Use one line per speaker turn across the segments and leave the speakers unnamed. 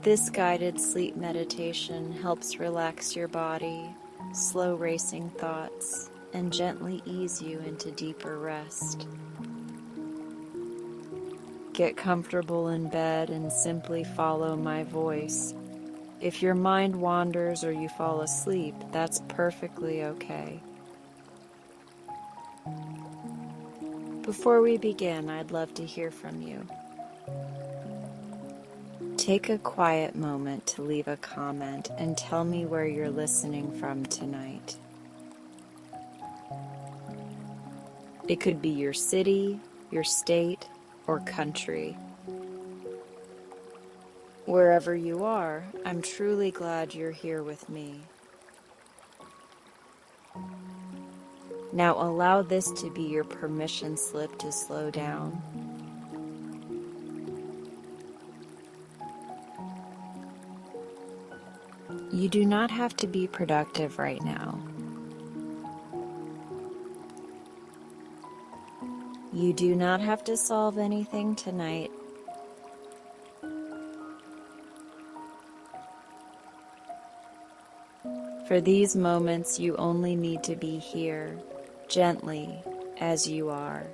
This guided sleep meditation helps relax your body, slow racing thoughts, and gently ease you into deeper rest. Get comfortable in bed and simply follow my voice. If your mind wanders or you fall asleep, that's perfectly okay. Before we begin, I'd love to hear from you. Take a quiet moment to leave a comment and tell me where you're listening from tonight. It could be your city, your state, or country. Wherever you are, I'm truly glad you're here with me. Now allow this to be your permission slip to slow down. You do not have to be productive right now. You do not have to solve anything tonight. For these moments, you only need to be here, gently, as you are.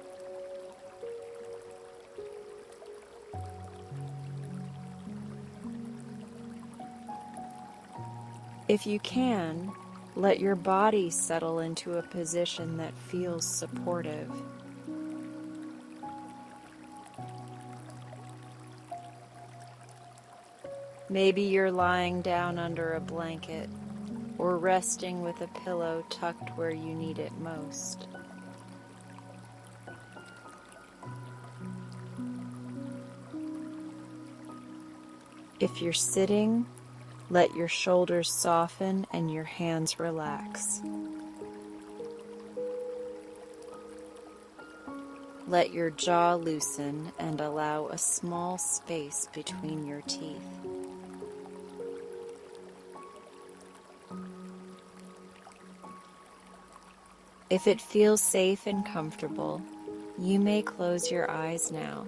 If you can, let your body settle into a position that feels supportive. Maybe you're lying down under a blanket or resting with a pillow tucked where you need it most. If you're sitting, let your shoulders soften and your hands relax. Let your jaw loosen and allow a small space between your teeth. If it feels safe and comfortable, you may close your eyes now.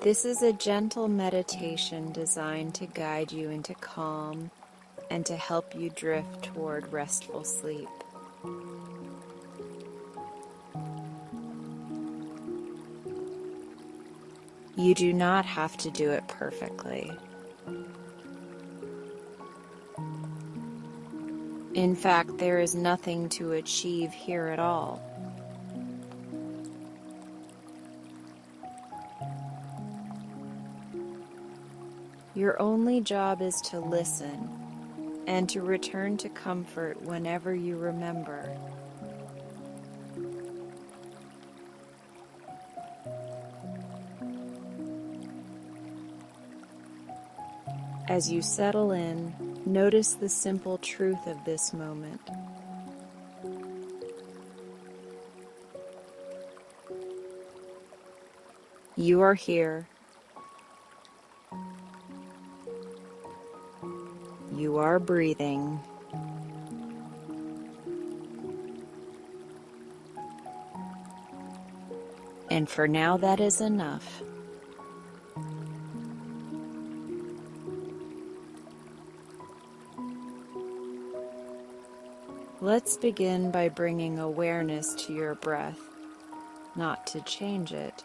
This is a gentle meditation designed to guide you into calm and to help you drift toward restful sleep. You do not have to do it perfectly. In fact, there is nothing to achieve here at all. Your only job is to listen and to return to comfort whenever you remember. As you settle in, notice the simple truth of this moment. You are here. You are breathing. And for now, that is enough. Let's begin by bringing awareness to your breath, not to change it,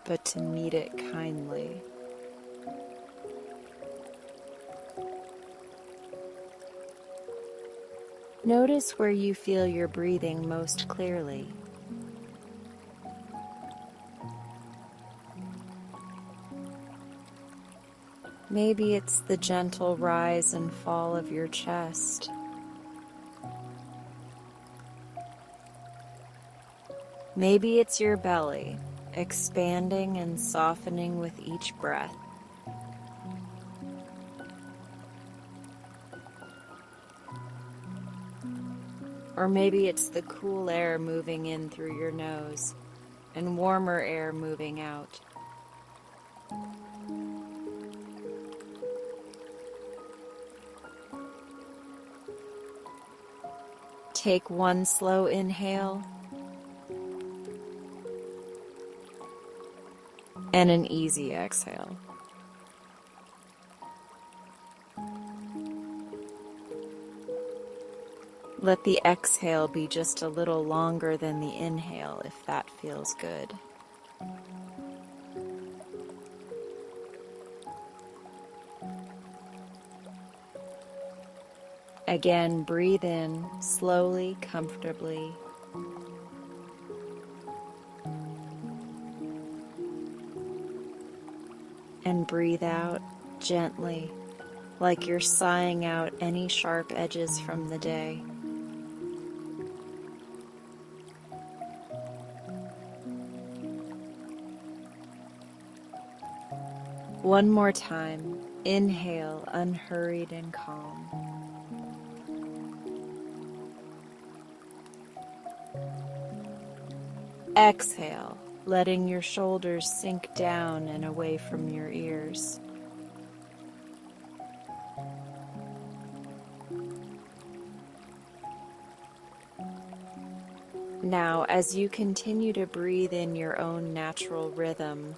but to meet it kindly. Notice where you feel your breathing most clearly. Maybe it's the gentle rise and fall of your chest. Maybe it's your belly, expanding and softening with each breath. Or maybe it's the cool air moving in through your nose and warmer air moving out. Take one slow inhale and an easy exhale. Let the exhale be just a little longer than the inhale if that feels good. Again, breathe in slowly, comfortably. And breathe out gently, like you're sighing out any sharp edges from the day. One more time, inhale, unhurried and calm. Exhale, letting your shoulders sink down and away from your ears. Now, as you continue to breathe in your own natural rhythm,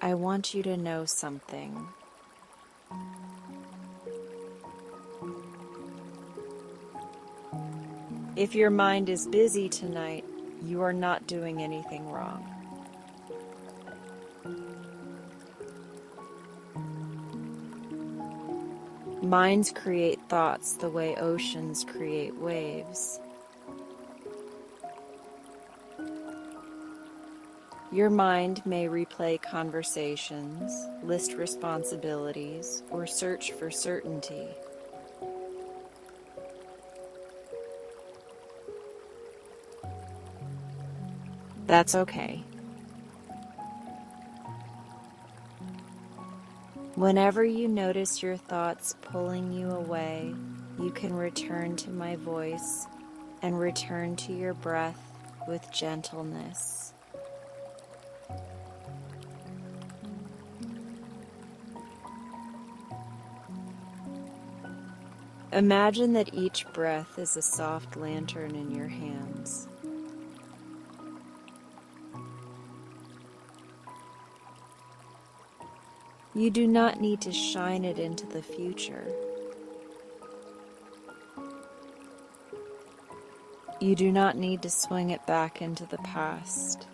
I want you to know something. If your mind is busy tonight, you are not doing anything wrong. Minds create thoughts the way oceans create waves. Your mind may replay conversations, list responsibilities, or search for certainty. That's okay. Whenever you notice your thoughts pulling you away, you can return to my voice and return to your breath with gentleness. Imagine that each breath is a soft lantern in your hands. You do not need to shine it into the future. You do not need to swing it back into the past.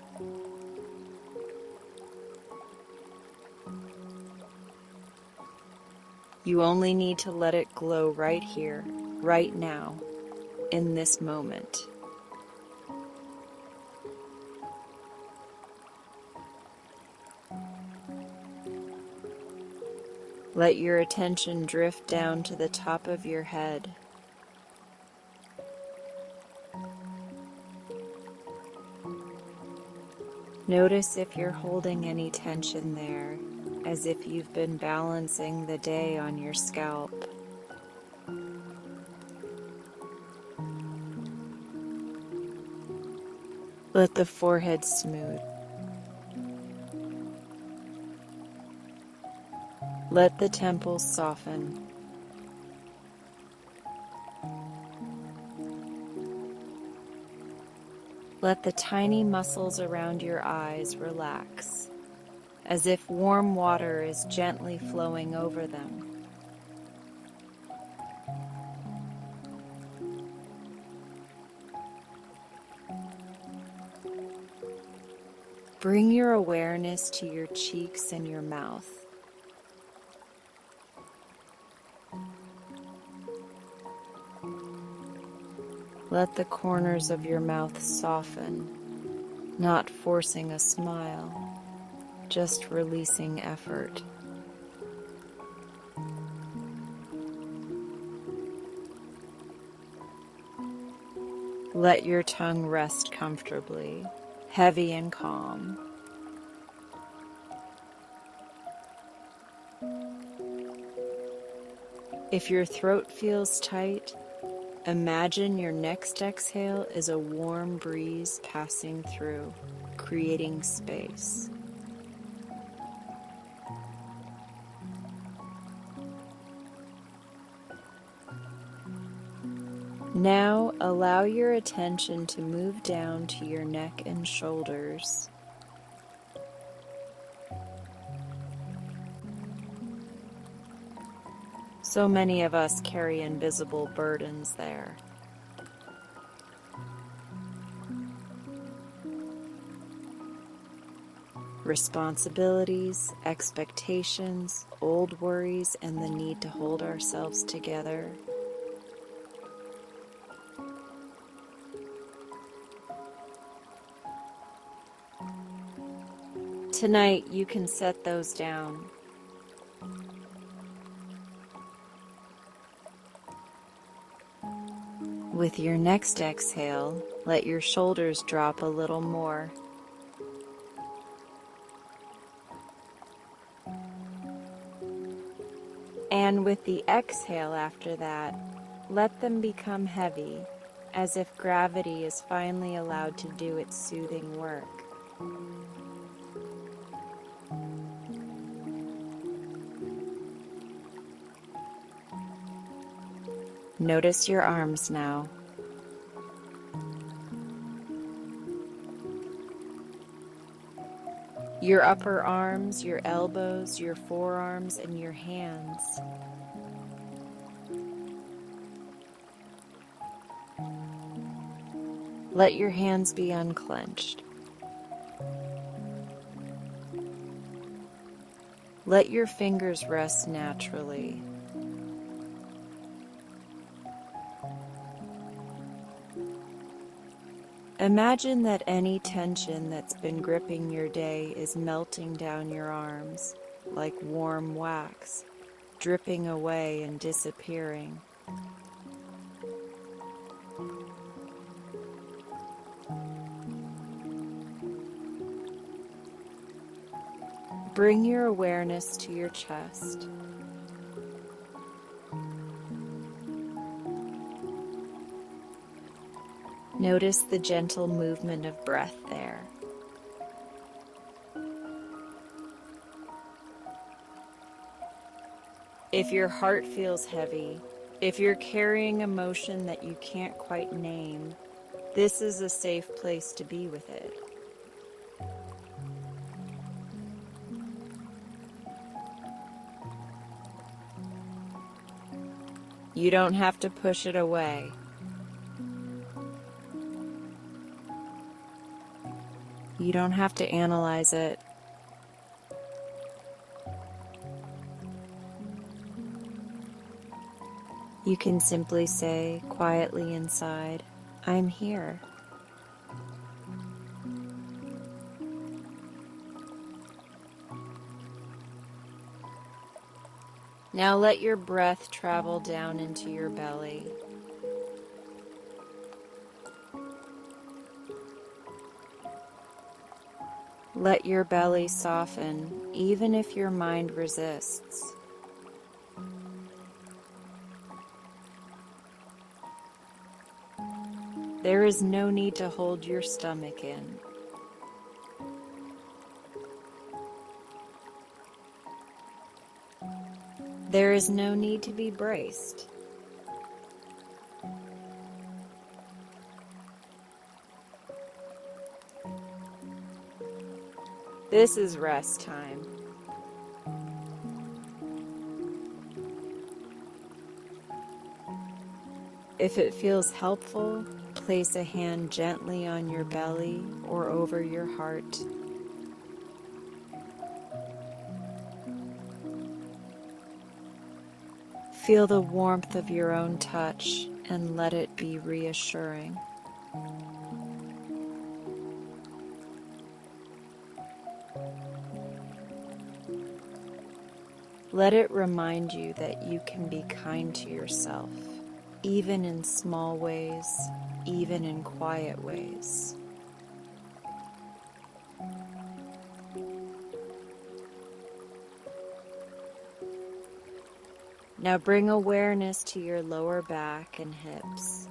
You only need to let it glow right here, right now, in this moment. Let your attention drift down to the top of your head. Notice if you're holding any tension there, as if you've been balancing the day on your scalp. Let the forehead smooth. Let the temples soften. Let the tiny muscles around your eyes relax, as if warm water is gently flowing over them. Bring your awareness to your cheeks and your mouth. Let the corners of your mouth soften, not forcing a smile, just releasing effort. Let your tongue rest comfortably, heavy and calm. If your throat feels tight, imagine your next exhale is a warm breeze passing through, creating space. Now allow your attention to move down to your neck and shoulders. So many of us carry invisible burdens there. Responsibilities, expectations, old worries, and the need to hold ourselves together. Tonight, you can set those down. With your next exhale, let your shoulders drop a little more. And with the exhale after that, let them become heavy, as if gravity is finally allowed to do its soothing work. Notice your arms now. Your upper arms, your elbows, your forearms, and your hands. Let your hands be unclenched. Let your fingers rest naturally. Imagine that any tension that's been gripping your day is melting down your arms like warm wax, dripping away and disappearing. Bring your awareness to your chest. Notice the gentle movement of breath there. If your heart feels heavy, if you're carrying emotion that you can't quite name, this is a safe place to be with it. You don't have to push it away. You don't have to analyze it. You can simply say quietly inside, "I'm here." Now let your breath travel down into your belly. Let your belly soften, even if your mind resists. There is no need to hold your stomach in. There is no need to be braced. This is rest time. If it feels helpful, place a hand gently on your belly or over your heart. Feel the warmth of your own touch and let it be reassuring. Let it remind you that you can be kind to yourself, even in small ways, even in quiet ways. Now bring awareness to your lower back and hips.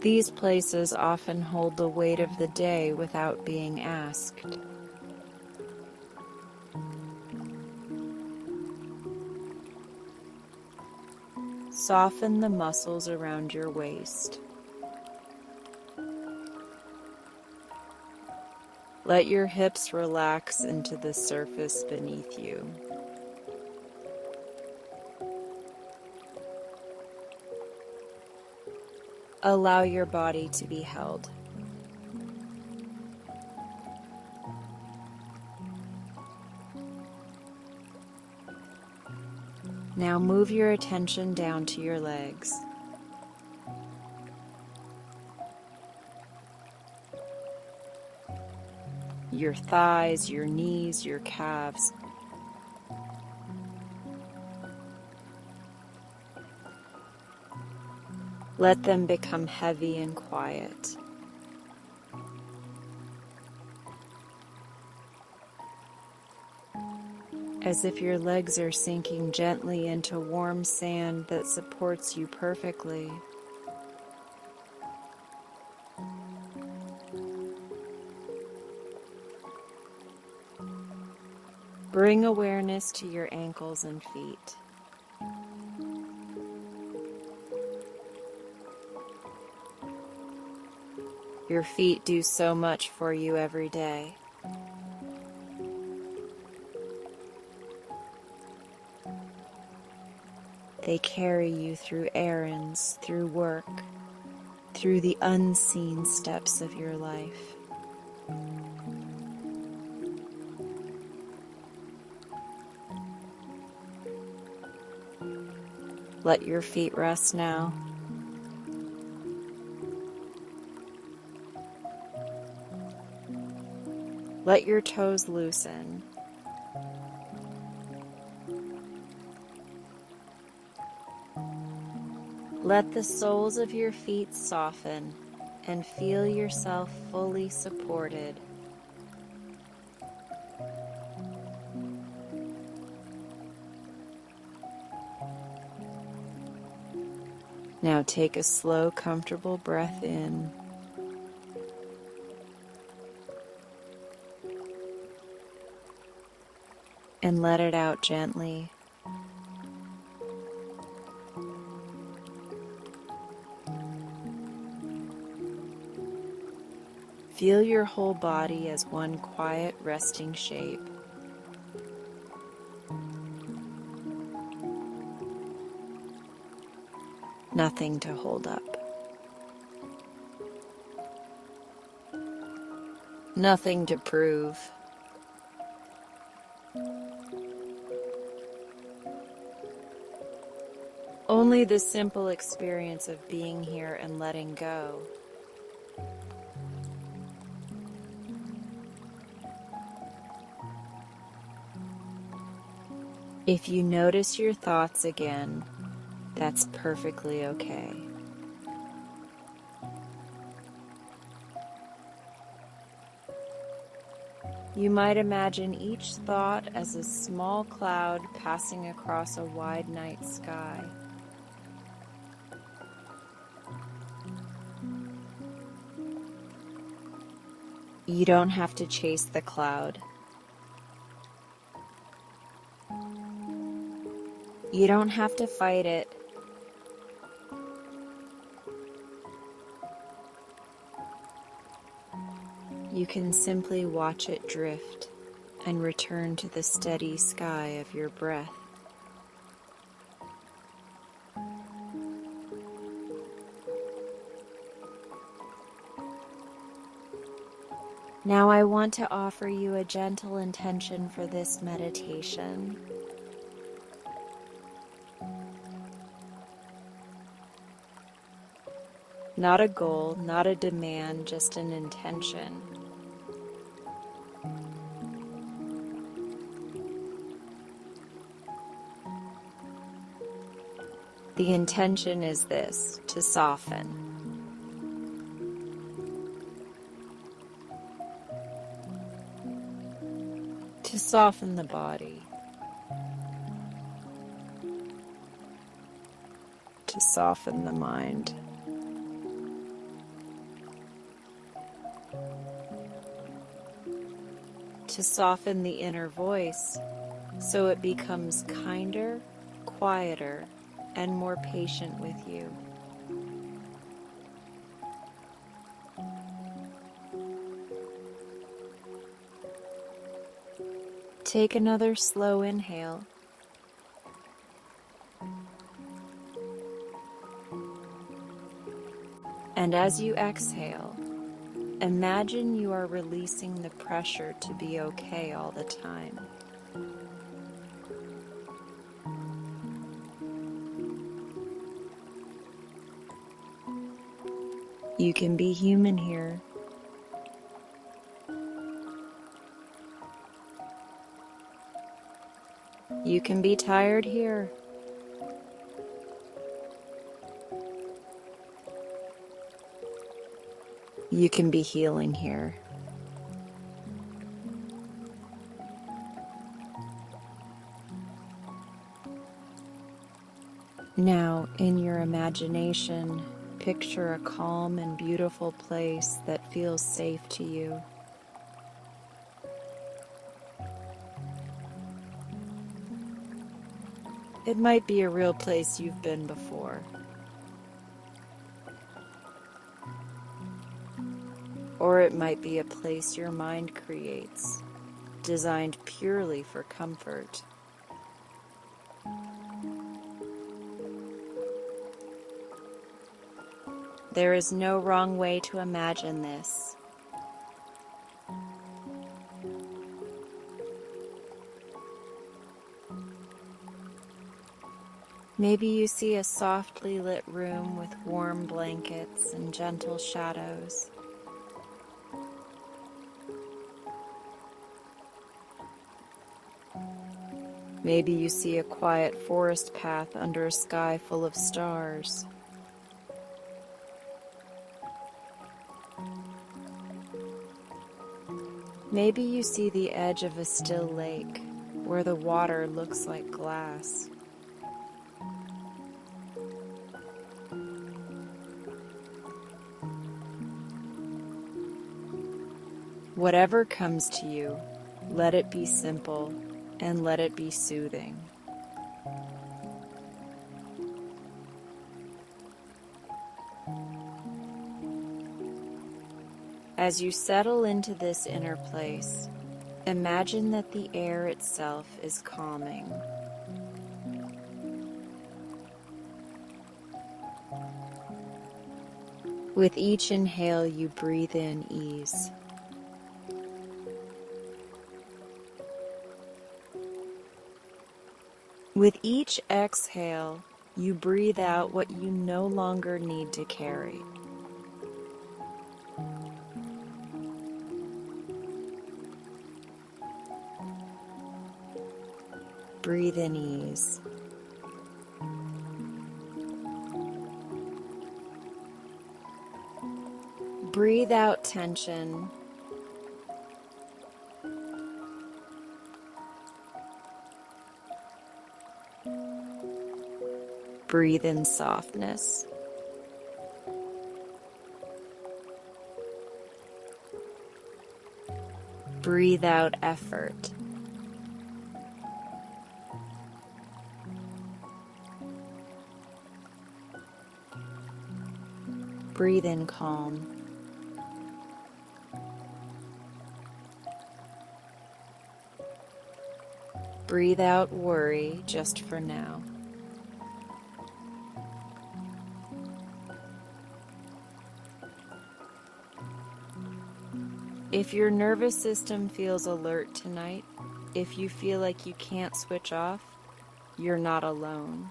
These places often hold the weight of the day without being asked. Soften the muscles around your waist. Let your hips relax into the surface beneath you. Allow your body to be held. Now move your attention down to your legs. Your thighs, your knees, your calves. Let them become heavy and quiet. As if your legs are sinking gently into warm sand that supports you perfectly. Bring awareness to your ankles and feet. Your feet do so much for you every day. They carry you through errands, through work, through the unseen steps of your life. Let your feet rest now. Let your toes loosen. Let the soles of your feet soften and feel yourself fully supported. Now take a slow, comfortable breath in. And let it out gently. Feel your whole body as one quiet, resting shape. Nothing to hold up. Nothing to prove. Only the simple experience of being here and letting go. If you notice your thoughts again, that's perfectly okay. You might imagine each thought as a small cloud passing across a wide night sky. You don't have to chase the cloud. You don't have to fight it. You can simply watch it drift and return to the steady sky of your breath. Now I want to offer you a gentle intention for this meditation. Not a goal, not a demand, just an intention. The intention is this: to soften. To soften the body. To soften the mind. To soften the inner voice so it becomes kinder, quieter, and more patient with you. Take another slow inhale. And as you exhale, imagine you are releasing the pressure to be okay all the time. You can be human here. You can be tired here. You can be healing here. Now, in your imagination, picture a calm and beautiful place that feels safe to you. It might be a real place you've been before. Or it might be a place your mind creates, designed purely for comfort. There is no wrong way to imagine this. Maybe you see a softly lit room with warm blankets and gentle shadows. Maybe you see a quiet forest path under a sky full of stars. Maybe you see the edge of a still lake where the water looks like glass. Whatever comes to you, let it be simple and let it be soothing. As you settle into this inner place, imagine that the air itself is calming. With each inhale, you breathe in ease. With each exhale, you breathe out what you no longer need to carry. Breathe in ease. Breathe out tension. Breathe in softness. Breathe out effort. Breathe in calm. Breathe out worry just for now. If your nervous system feels alert tonight, if you feel like you can't switch off, you're not alone.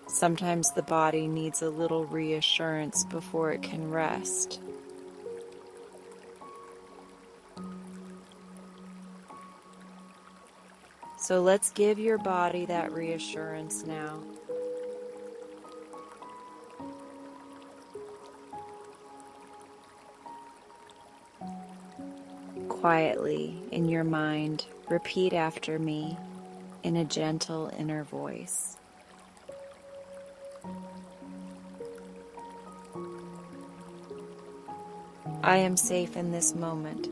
Sometimes the body needs a little reassurance before it can rest. So let's give your body that reassurance now. Quietly, in your mind, repeat after me in a gentle inner voice. I am safe in this moment.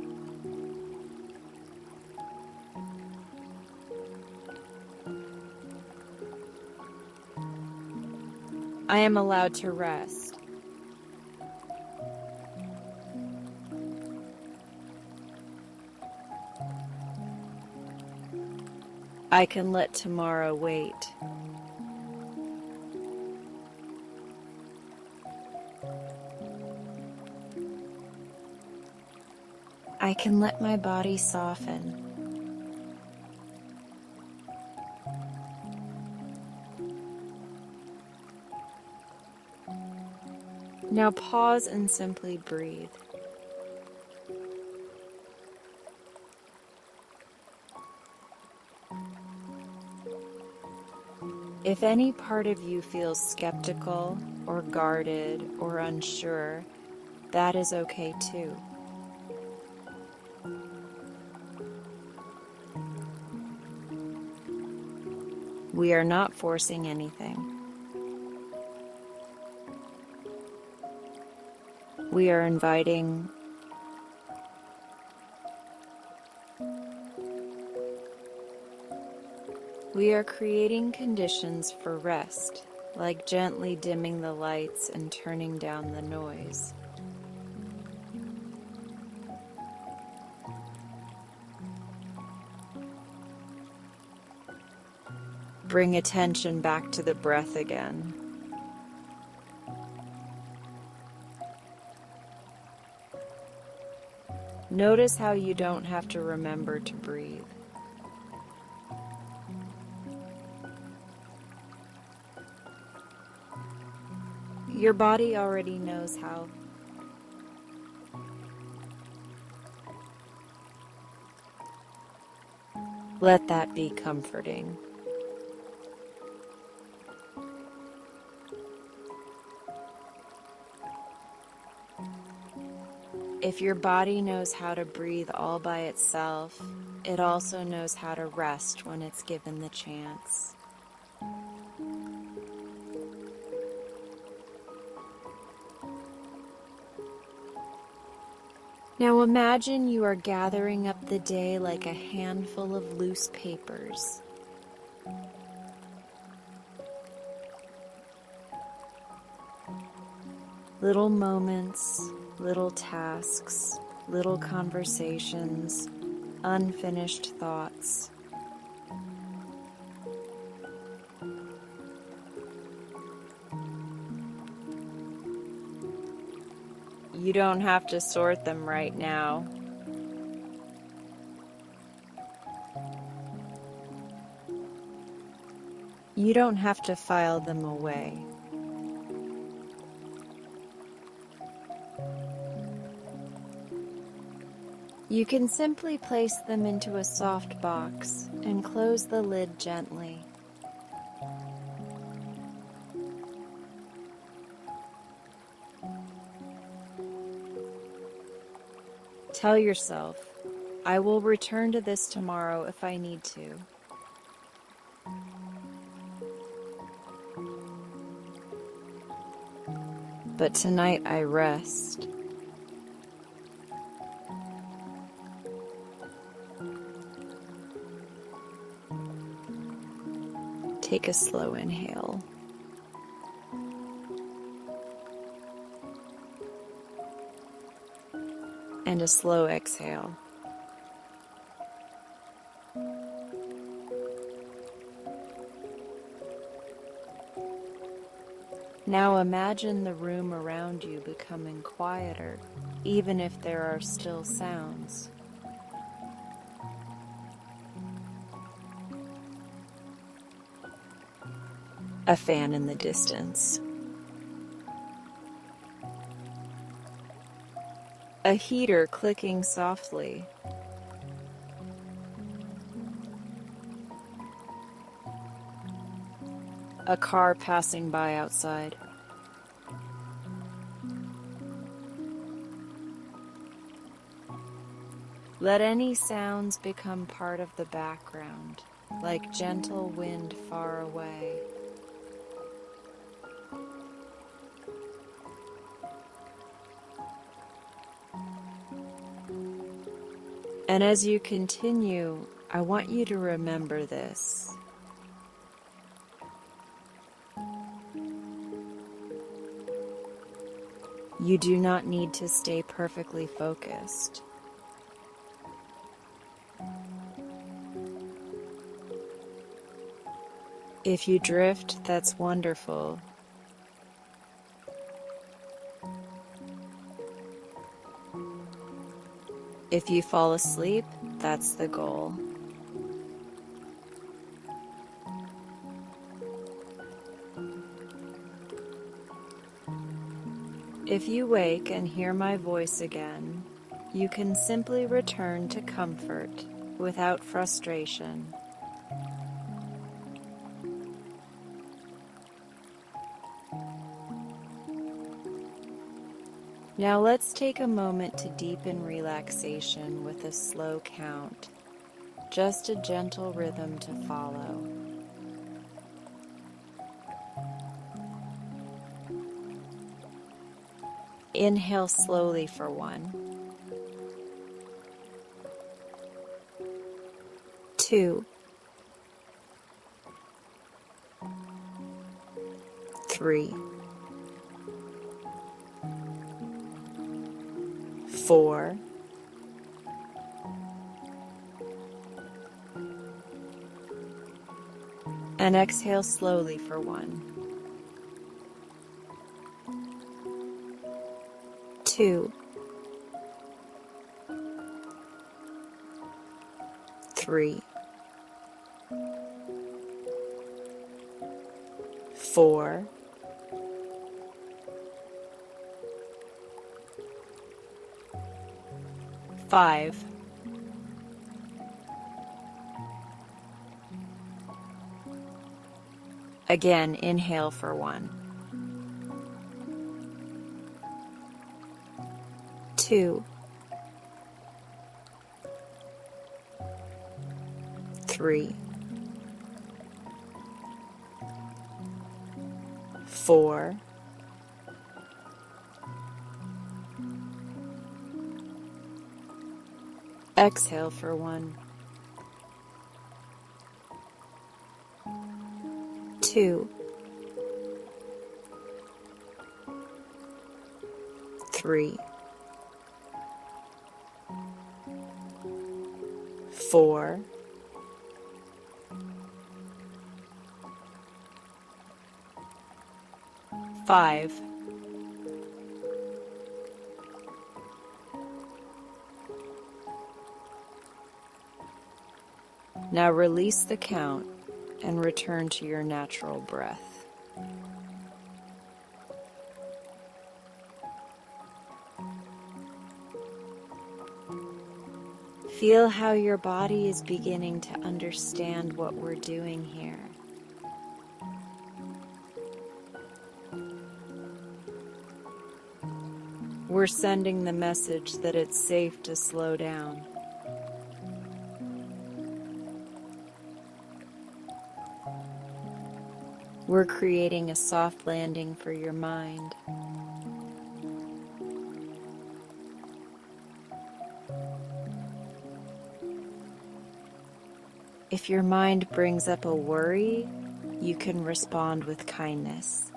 I am allowed to rest. I can let tomorrow wait. I can let my body soften. Now pause and simply breathe. If any part of you feels skeptical or guarded or unsure, that is okay too. We are not forcing anything. We are inviting. We are creating conditions for rest, like gently dimming the lights and turning down the noise. Bring attention back to the breath again. Notice how you don't have to remember to breathe. Your body already knows how. Let that be comforting. If your body knows how to breathe all by itself, it also knows how to rest when it's given the chance. Now imagine you are gathering up the day like a handful of loose papers. Little moments, little tasks, little conversations, unfinished thoughts. You don't have to sort them right now. You don't have to file them away. You can simply place them into a soft box and close the lid gently. Tell yourself, I will return to this tomorrow if I need to. But tonight I rest. Take a slow inhale. And a slow exhale. Now imagine the room around you becoming quieter, even if there are still sounds. A fan in the distance. A heater clicking softly. A car passing by outside. Let any sounds become part of the background, like gentle wind far away. And as you continue, I want you to remember this. You do not need to stay perfectly focused. If you drift, that's wonderful. If you fall asleep, that's the goal. If you wake and hear my voice again, you can simply return to comfort without frustration. Now let's take a moment to deepen relaxation with a slow count, just a gentle rhythm to follow. Inhale slowly for 1, 2, 3, 4, and exhale slowly for 1, 2, 3, 4, 5, again inhale for 1, 2, 3, 4, 5, exhale for 1, 2, 3, 4, 5, now release the count and return to your natural breath. Feel how your body is beginning to understand what we're doing here. We're sending the message that it's safe to slow down. We're creating a soft landing for your mind. If your mind brings up a worry, you can respond with kindness.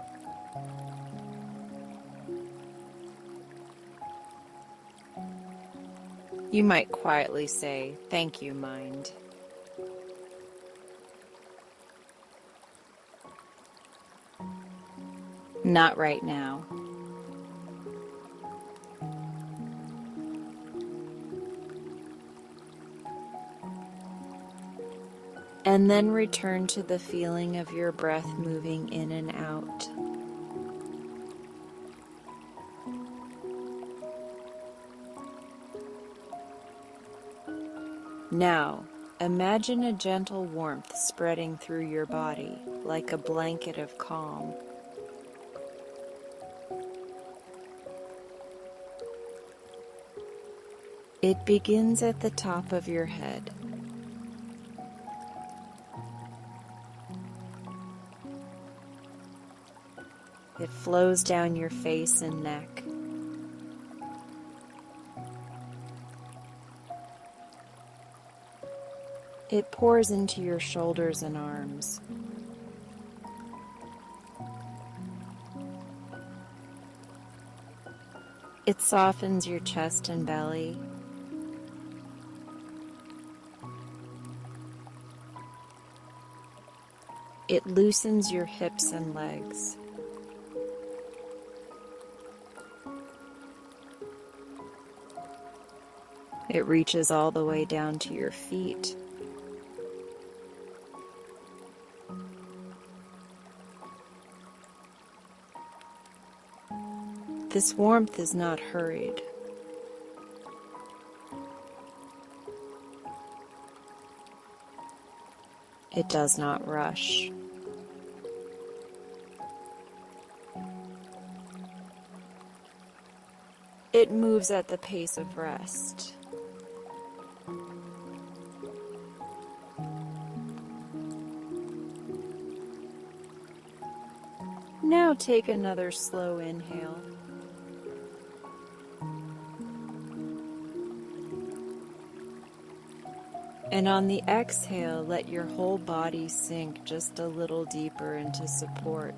You might quietly say, "Thank you, mind." Not right now. And then return to the feeling of your breath moving in and out. Now, imagine a gentle warmth spreading through your body, like a blanket of calm. It begins at the top of your head. It flows down your face and neck. It pours into your shoulders and arms. It softens your chest and belly. It loosens your hips and legs. It reaches all the way down to your feet. This warmth is not hurried. It does not rush. It moves at the pace of rest. Now take another slow inhale. And on the exhale, let your whole body sink just a little deeper into support.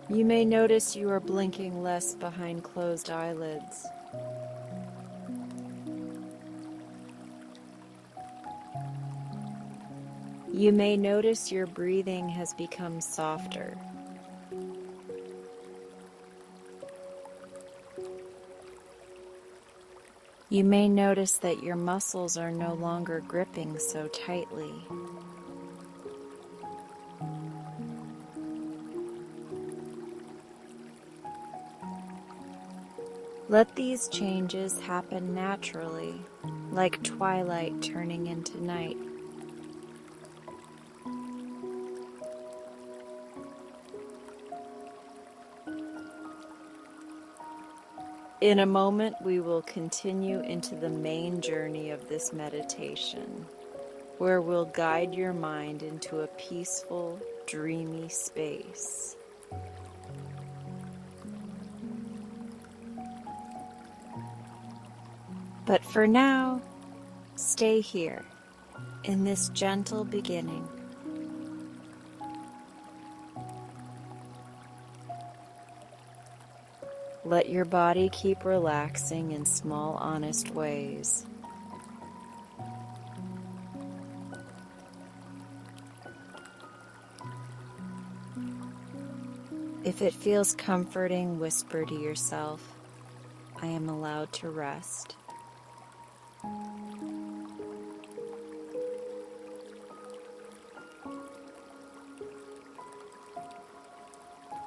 You may notice you are blinking less behind closed eyelids. You may notice your breathing has become softer. You may notice that your muscles are no longer gripping so tightly. Let these changes happen naturally, like twilight turning into night. In a moment, we will continue into the main journey of this meditation, where we'll guide your mind into a peaceful, dreamy space. But for now, stay here, in this gentle beginning. Let your body keep relaxing in small, honest ways. If it feels comforting, whisper to yourself, "I am allowed to rest."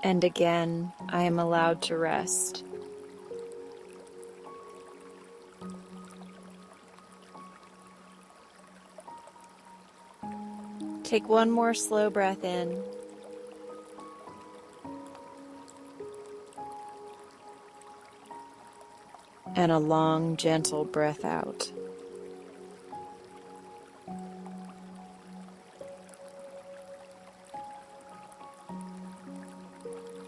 And again, "I am allowed to rest." Take one more slow breath in. And a long, gentle breath out.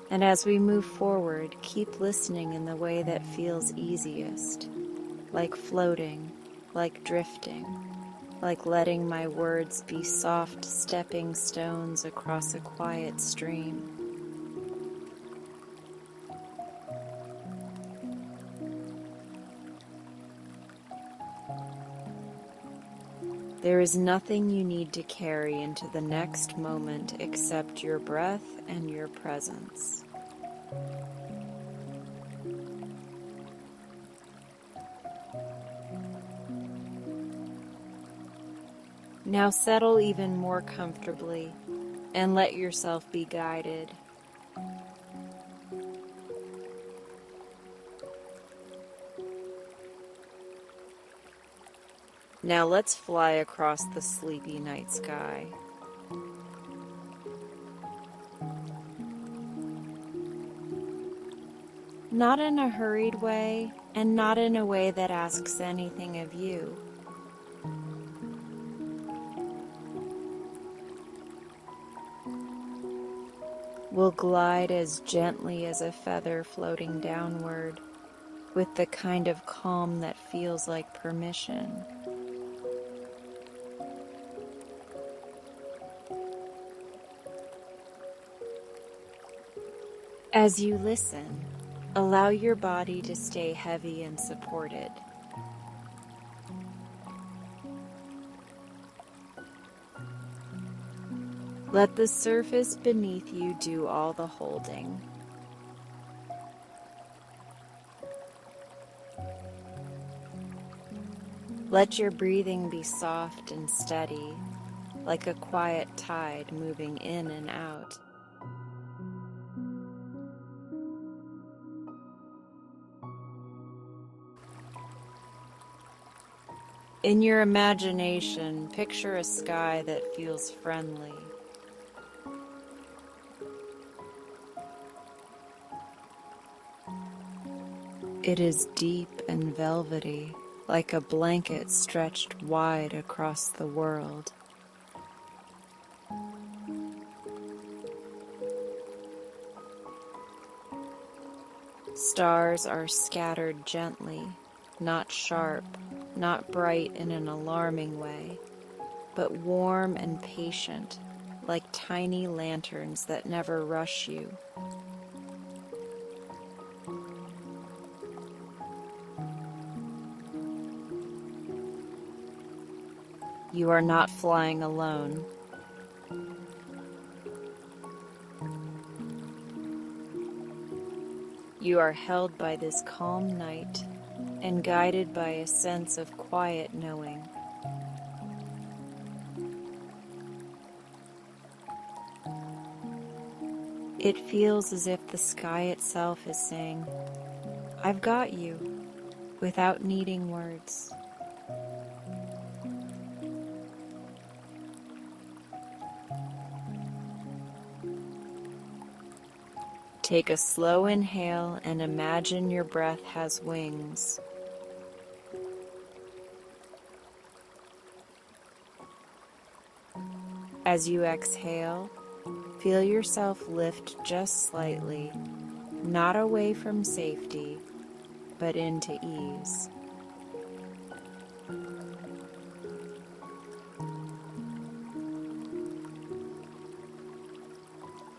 And as we move forward, keep listening in the way that feels easiest, like floating, like drifting, like letting my words be soft stepping stones across a quiet stream. There is nothing you need to carry into the next moment except your breath and your presence. Now settle even more comfortably and let yourself be guided. Now let's fly across the sleepy night sky. Not in a hurried way, and not in a way that asks anything of you. We'll glide as gently as a feather floating downward, with the kind of calm that feels like permission. As you listen, allow your body to stay heavy and supported. Let the surface beneath you do all the holding. Let your breathing be soft and steady, like a quiet tide moving in and out. In your imagination, picture a sky that feels friendly. It is deep and velvety, like a blanket stretched wide across the world. Stars are scattered gently, not sharp, not bright in an alarming way, but warm and patient, like tiny lanterns that never rush you. You are not flying alone. You are held by this calm night and guided by a sense of quiet knowing. It feels as if the sky itself is saying, "I've got you," without needing words. Take a slow inhale and imagine your breath has wings. As you exhale, feel yourself lift just slightly, not away from safety, but into ease.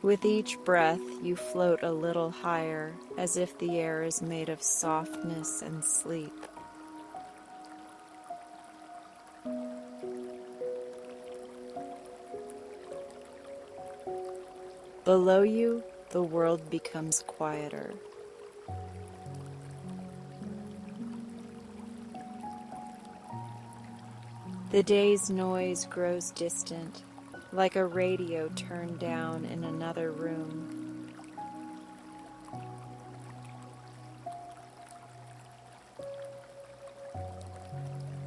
With each breath, you float a little higher, as if the air is made of softness and sleep. Below you, the world becomes quieter. The day's noise grows distant, like a radio turned down in another room.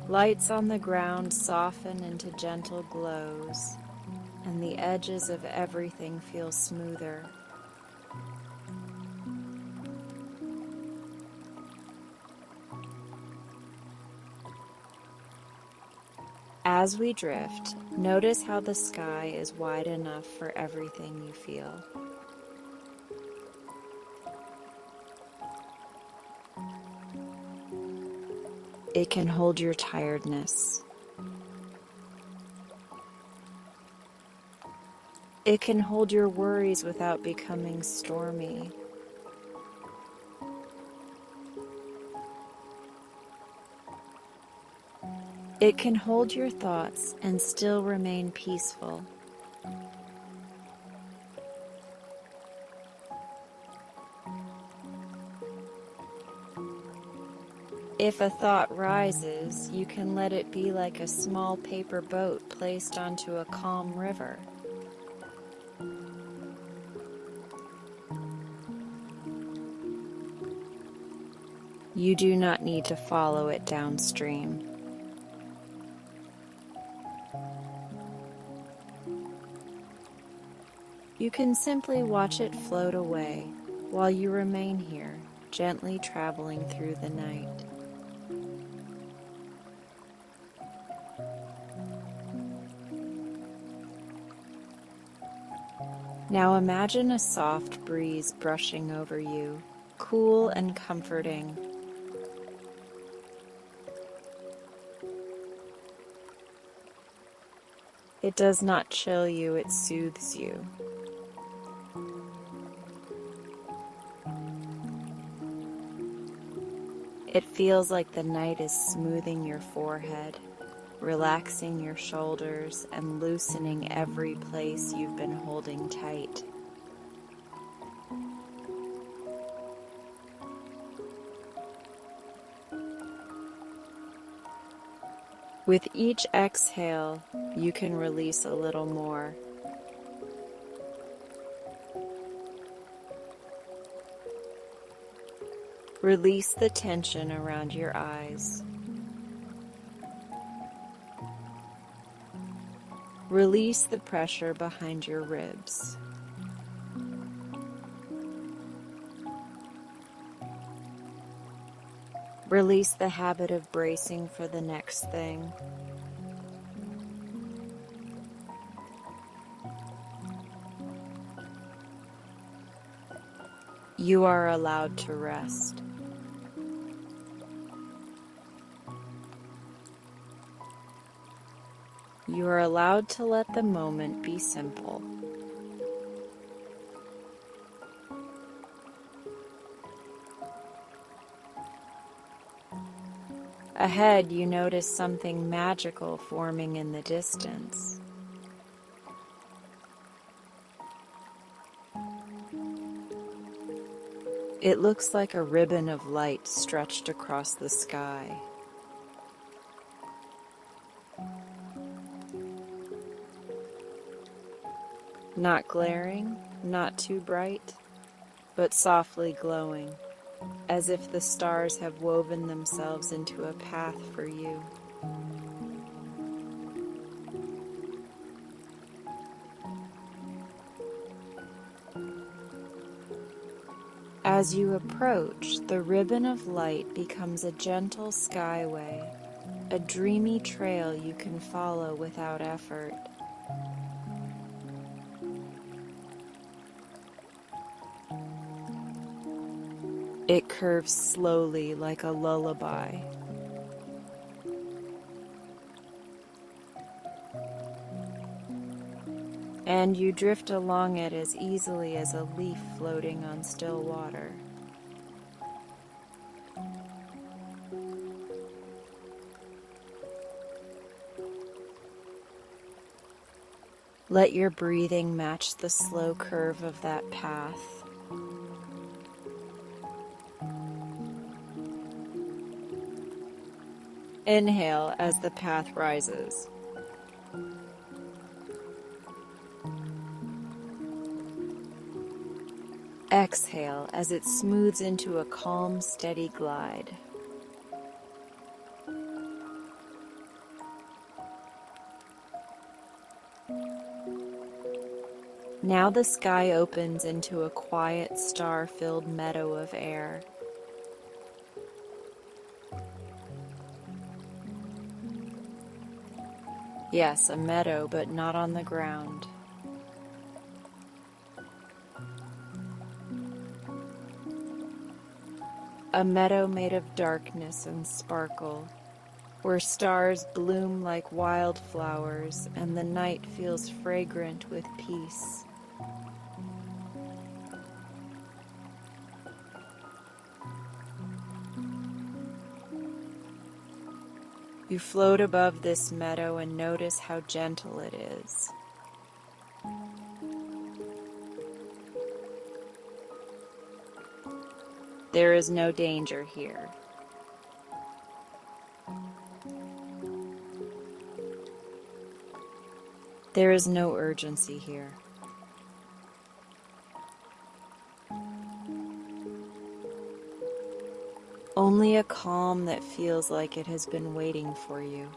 Lights on the ground soften into gentle glows, and the edges of everything feel smoother. As we drift, notice how the sky is wide enough for everything you feel. It can hold your tiredness. It can hold your worries without becoming stormy. It can hold your thoughts and still remain peaceful. If a thought rises, you can let it be like a small paper boat placed onto a calm river. You do not need to follow it downstream. You can simply watch it float away while you remain here, gently traveling through the night. Now imagine a soft breeze brushing over you, cool and comforting. It does not chill you, it soothes you. It feels like the night is smoothing your forehead, relaxing your shoulders, and loosening every place you've been holding tight. With each exhale, you can release a little more. Release the tension around your eyes. Release the pressure behind your ribs. Release the habit of bracing for the next thing. You are allowed to rest. You are allowed to let the moment be simple. Ahead, you notice something magical forming in the distance. It looks like a ribbon of light stretched across the sky. Not glaring, not too bright, but softly glowing, as if the stars have woven themselves into a path for you. As you approach, the ribbon of light becomes a gentle skyway, a dreamy trail you can follow without effort. It curves slowly like a lullaby. And you drift along it as easily as a leaf floating on still water. Let your breathing match the slow curve of that path. Inhale as the path rises. Exhale as it smooths into a calm, steady glide. Now the sky opens into a quiet, star-filled meadow of air. Yes, a meadow, but not on the ground. A meadow made of darkness and sparkle, where stars bloom like wildflowers and the night feels fragrant with peace. You float above this meadow and notice how gentle it is. There is no danger here. There is no urgency here. Only a calm that feels like it has been waiting for you.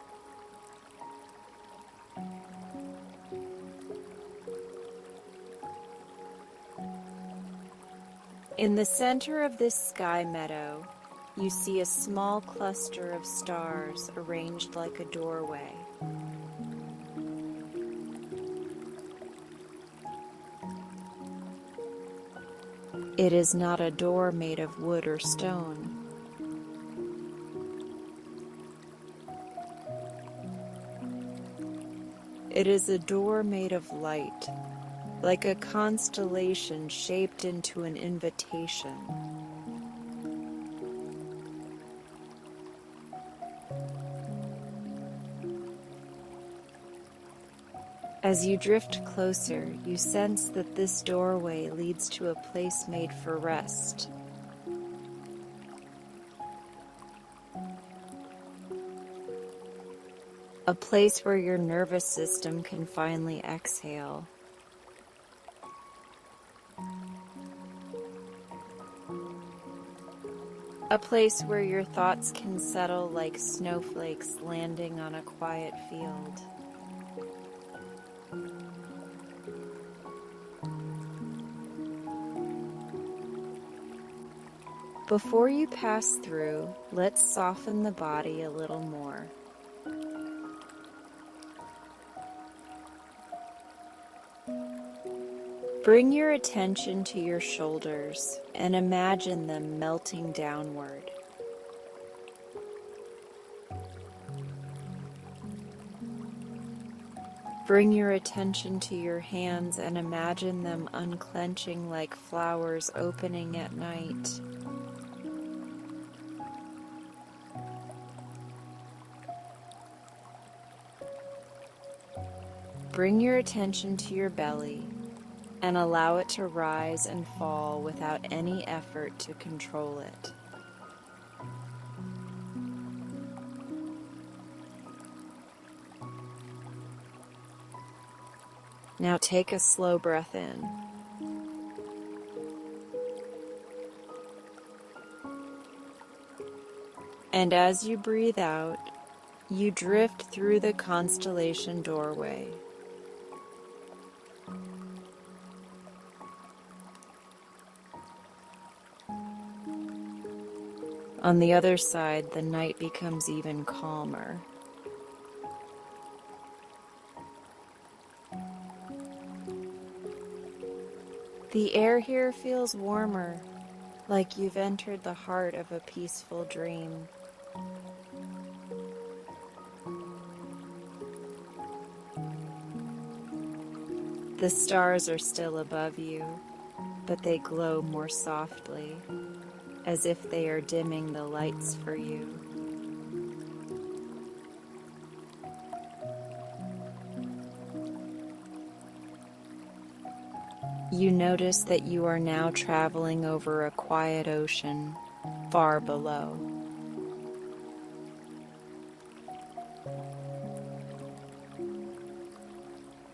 In the center of this sky meadow, you see a small cluster of stars arranged like a doorway. It is not a door made of wood or stone. It is a door made of light, like a constellation shaped into an invitation. As you drift closer, you sense that this doorway leads to a place made for rest. A place where your nervous system can finally exhale. A place where your thoughts can settle like snowflakes landing on a quiet field. Before you pass through, let's soften the body a little more. Bring your attention to your shoulders and imagine them melting downward. Bring your attention to your hands and imagine them unclenching like flowers opening at night. Bring your attention to your belly and allow it to rise and fall without any effort to control it. Now take a slow breath in. And as you breathe out, you drift through the constellation doorway. On the other side, the night becomes even calmer. The air here feels warmer, like you've entered the heart of a peaceful dream. The stars are still above you, but they glow more softly, as if they are dimming the lights for you. You notice that you are now traveling over a quiet ocean far below.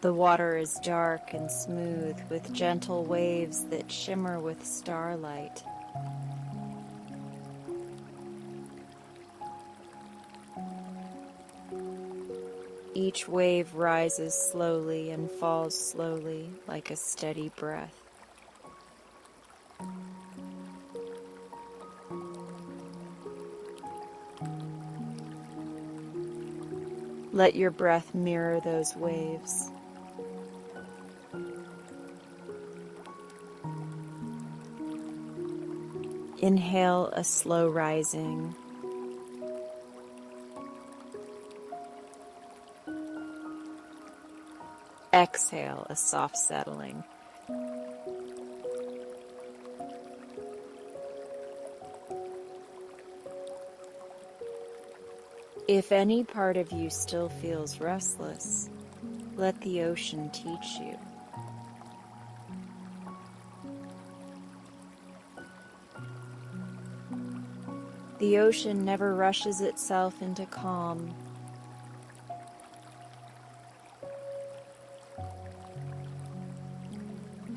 The water is dark and smooth with gentle waves that shimmer with starlight. Each wave rises slowly and falls slowly like a steady breath. Let your breath mirror those waves. Inhale a slow rising. Exhale a soft settling. If any part of you still feels restless, let the ocean teach you. The ocean never rushes itself into calm.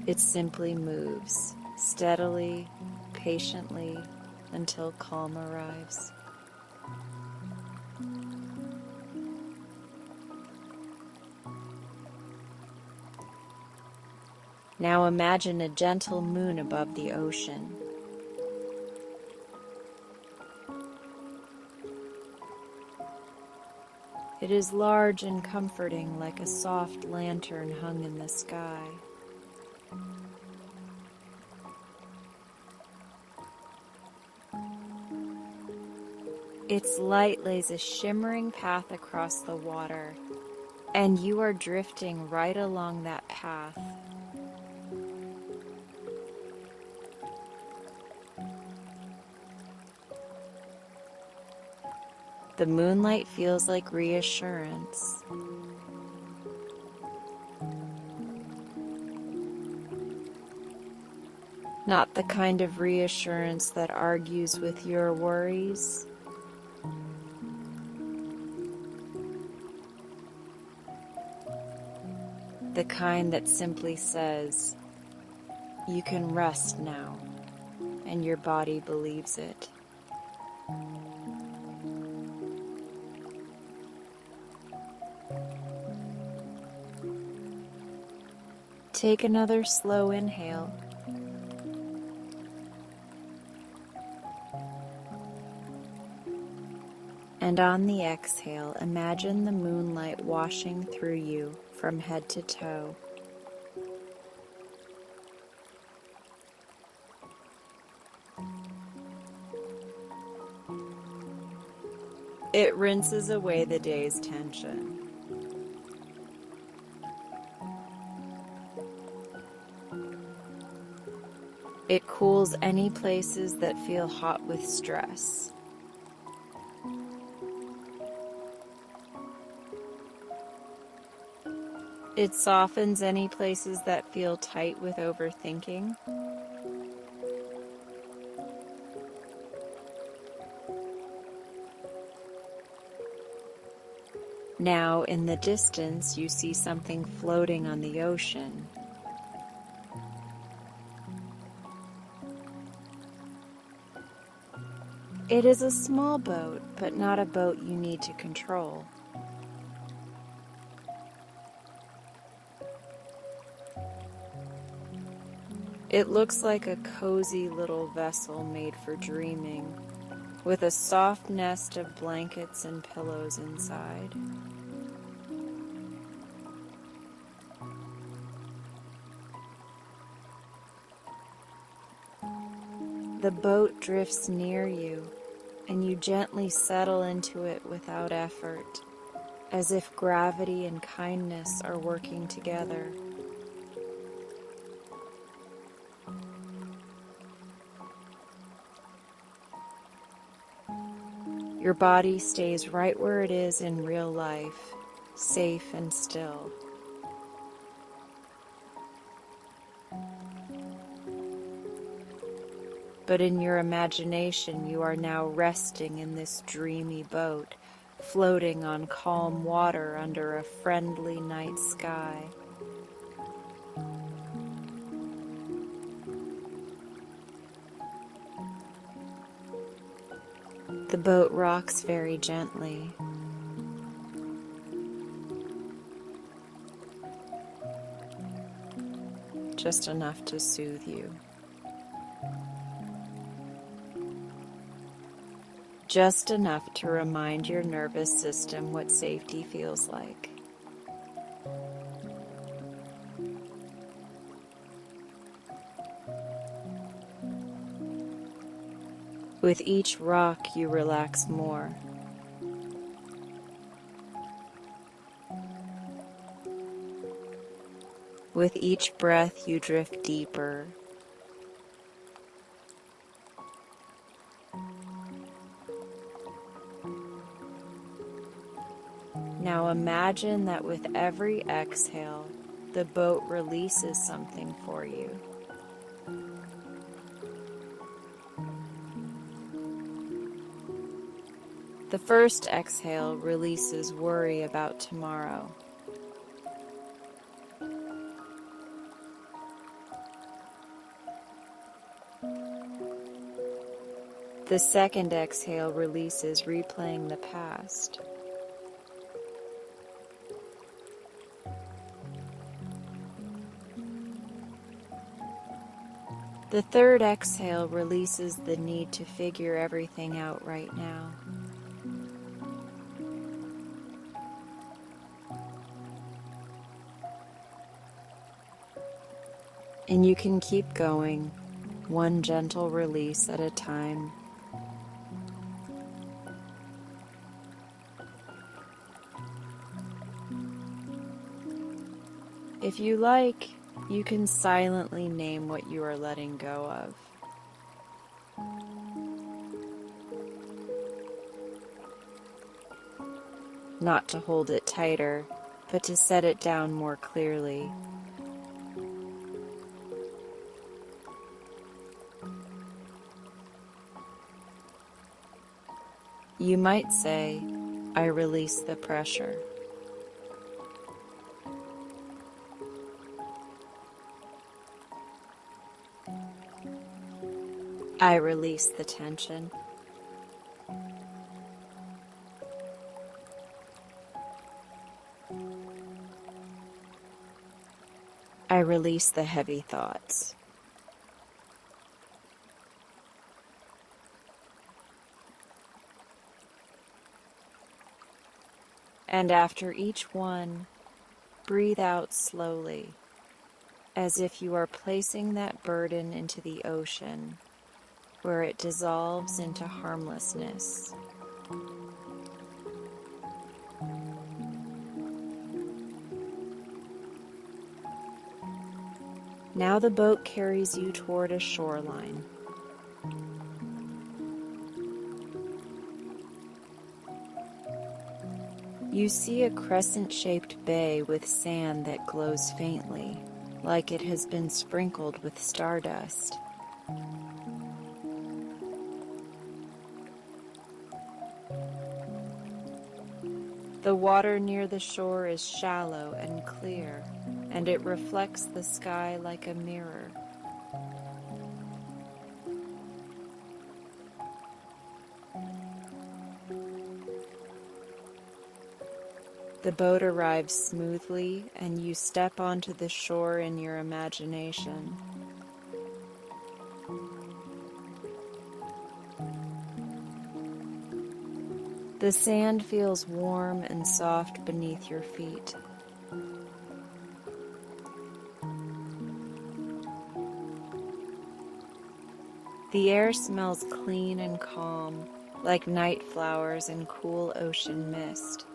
It simply moves, steadily, patiently, until calm arrives. Now imagine a gentle moon above the ocean. It is large and comforting, like a soft lantern hung in the sky. Its light lays a shimmering path across the water, and you are drifting right along that path. The moonlight feels like reassurance. Not the kind of reassurance that argues with your worries. The kind that simply says, you can rest now, and your body believes it. Take another slow inhale. And on the exhale, imagine the moonlight washing through you from head to toe. It rinses away the day's tension. It cools any places that feel hot with stress. It softens any places that feel tight with overthinking. Now, in the distance, you see something floating on the ocean. It is a small boat, but not a boat you need to control. It looks like a cozy little vessel made for dreaming, with a soft nest of blankets and pillows inside. The boat drifts near you, and you gently settle into it without effort, as if gravity and kindness are working together. Your body stays right where it is in real life, safe and still. But in your imagination, you are now resting in this dreamy boat, floating on calm water under a friendly night sky. The boat rocks very gently. Just enough to soothe you. Just enough to remind your nervous system what safety feels like. With each rock, you relax more. With each breath, you drift deeper. Now imagine that with every exhale, the boat releases something for you. The first exhale releases worry about tomorrow. The second exhale releases replaying the past. The third exhale releases the need to figure everything out right now. And you can keep going, one gentle release at a time. If you like, you can silently name what you are letting go of. Not to hold it tighter, but to set it down more clearly. You might say, I release the pressure. I release the tension. I release the heavy thoughts. And after each one, breathe out slowly, as if you are placing that burden into the ocean, where it dissolves into harmlessness. Now the boat carries you toward a shoreline. You see a crescent-shaped bay with sand that glows faintly, like it has been sprinkled with stardust. The water near the shore is shallow and clear, and it reflects the sky like a mirror. The boat arrives smoothly, and you step onto the shore in your imagination. The sand feels warm and soft beneath your feet. The air smells clean and calm, like night flowers and cool ocean mist.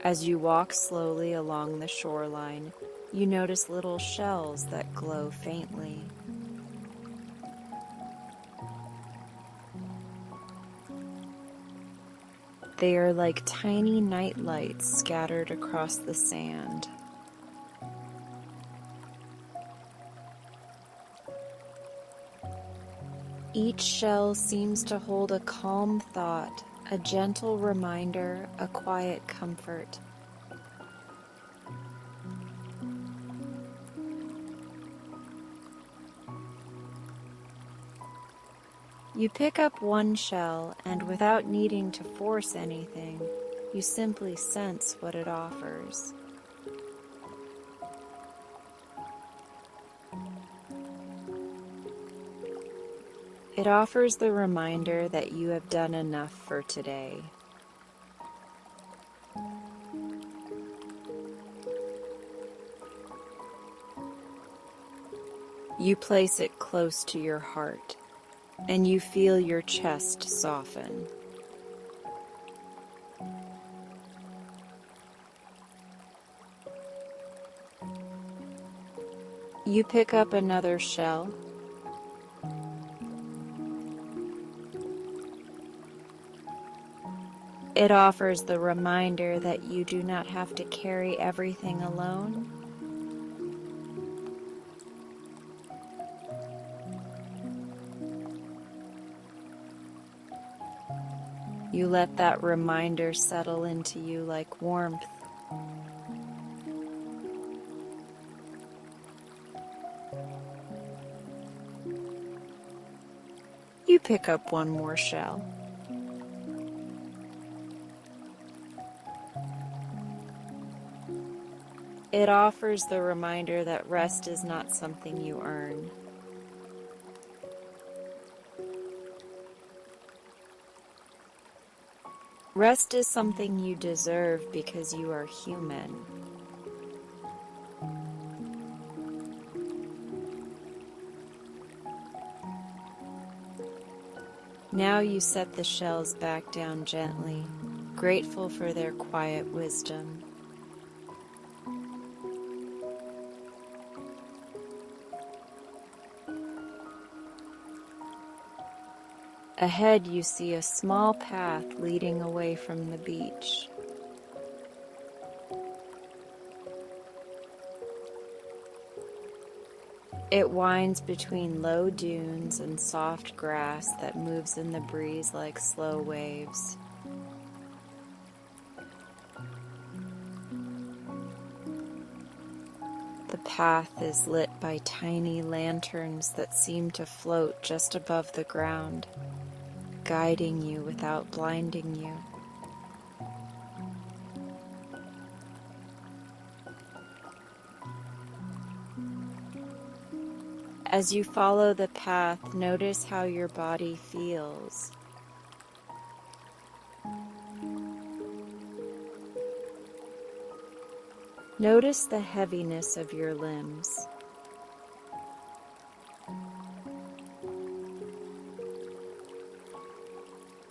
As you walk slowly along the shoreline, you notice little shells that glow faintly. They are like tiny night lights scattered across the sand. Each shell seems to hold a calm thought, a gentle reminder, a quiet comfort. You pick up one shell, and without needing to force anything, you simply sense what it offers. It offers the reminder that you have done enough for today. You place it close to your heart, and you feel your chest soften. You pick up another shell. It offers the reminder that you do not have to carry everything alone. You let that reminder settle into you like warmth. You pick up one more shell. It offers the reminder that rest is not something you earn. Rest is something you deserve because you are human. Now you set the shells back down gently, grateful for their quiet wisdom. Ahead you see a small path leading away from the beach. It winds between low dunes and soft grass that moves in the breeze like slow waves. The path is lit by tiny lanterns that seem to float just above the ground, guiding you without blinding you. As you follow the path, notice how your body feels. Notice the heaviness of your limbs.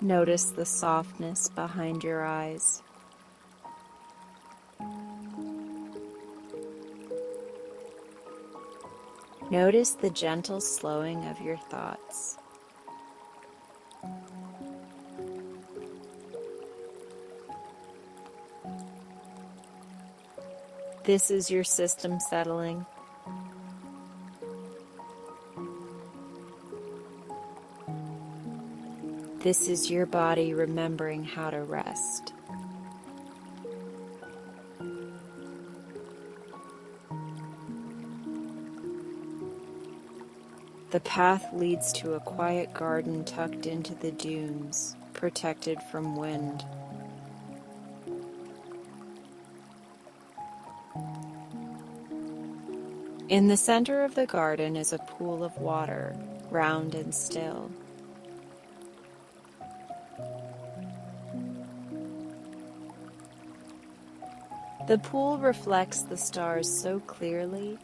Notice the softness behind your eyes. Notice the gentle slowing of your thoughts. This is your system settling. This is your body remembering how to rest. The path leads to a quiet garden tucked into the dunes, protected from wind. In the center of the garden is a pool of water, round and still. The pool reflects the stars so clearly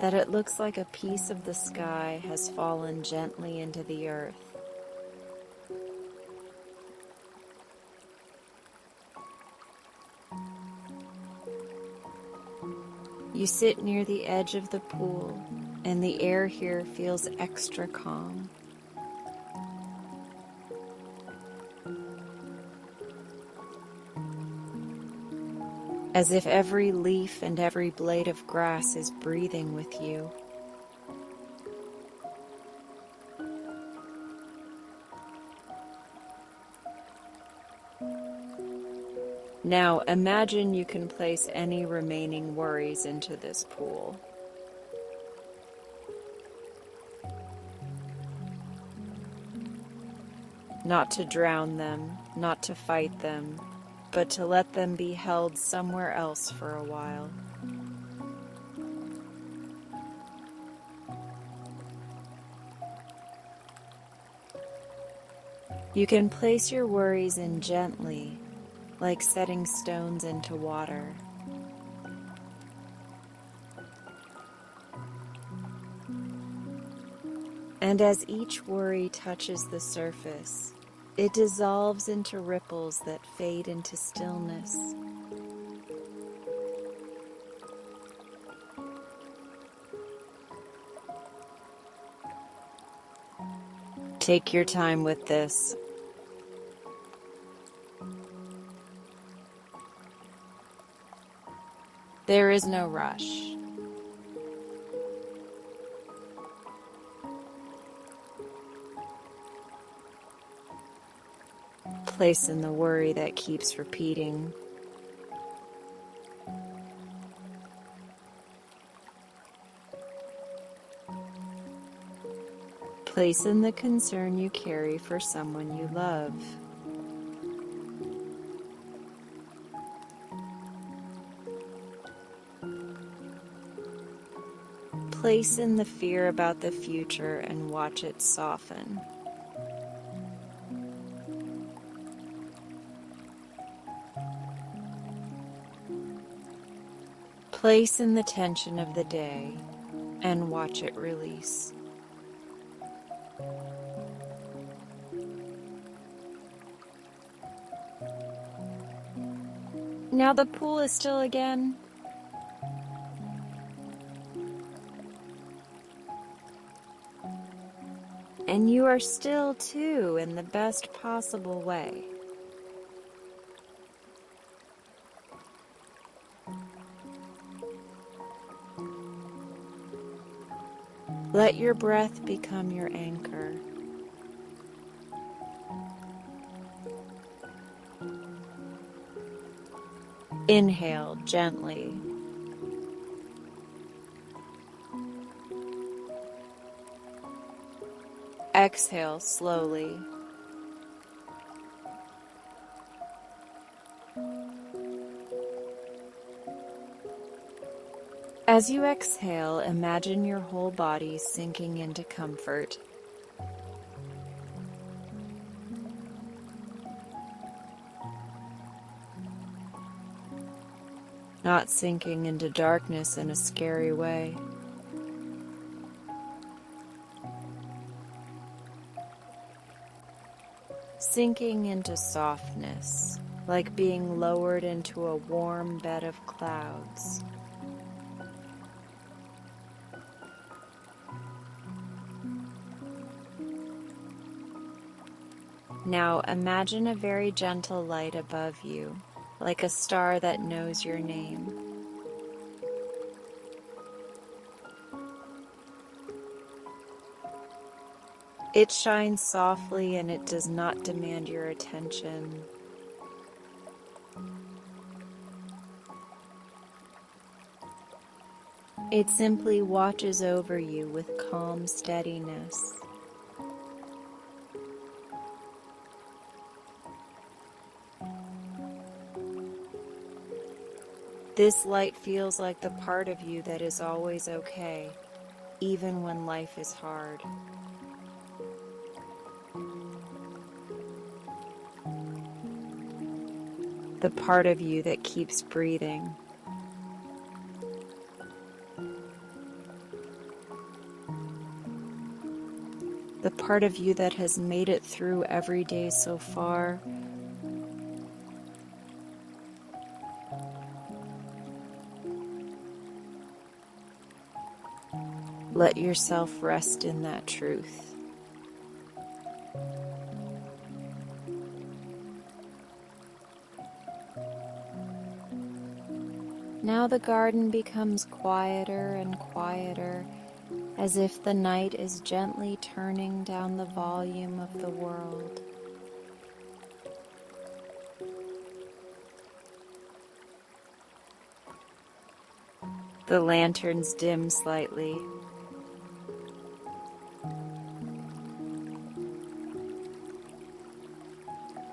that it looks like a piece of the sky has fallen gently into the earth. You sit near the edge of the pool, and the air here feels extra calm. As if every leaf and every blade of grass is breathing with you. Now imagine you can place any remaining worries into this pool. Not to drown them, not to fight them, but to let them be held somewhere else for a while. You can place your worries in gently, like setting stones into water. And as each worry touches the surface, it dissolves into ripples that fade into stillness. Take your time with this. There is no rush. Place in the worry that keeps repeating. Place in the concern you carry for someone you love. Place in the fear about the future and watch it soften. Place in the tension of the day and watch it release. Now the pool is still again. And you are still too in the best possible way. Let your breath become your anchor. Inhale gently. Exhale slowly. As you exhale, imagine your whole body sinking into comfort. Not sinking into darkness in a scary way. Sinking into softness, like being lowered into a warm bed of clouds. Now imagine a very gentle light above you, like a star that knows your name. It shines softly and it does not demand your attention. It simply watches over you with calm steadiness. This light feels like the part of you that is always okay, even when life is hard. The part of you that keeps breathing. The part of you that has made it through every day so far. Let yourself rest in that truth. Now the garden becomes quieter and quieter, as if the night is gently turning down the volume of the world. The lanterns dim slightly.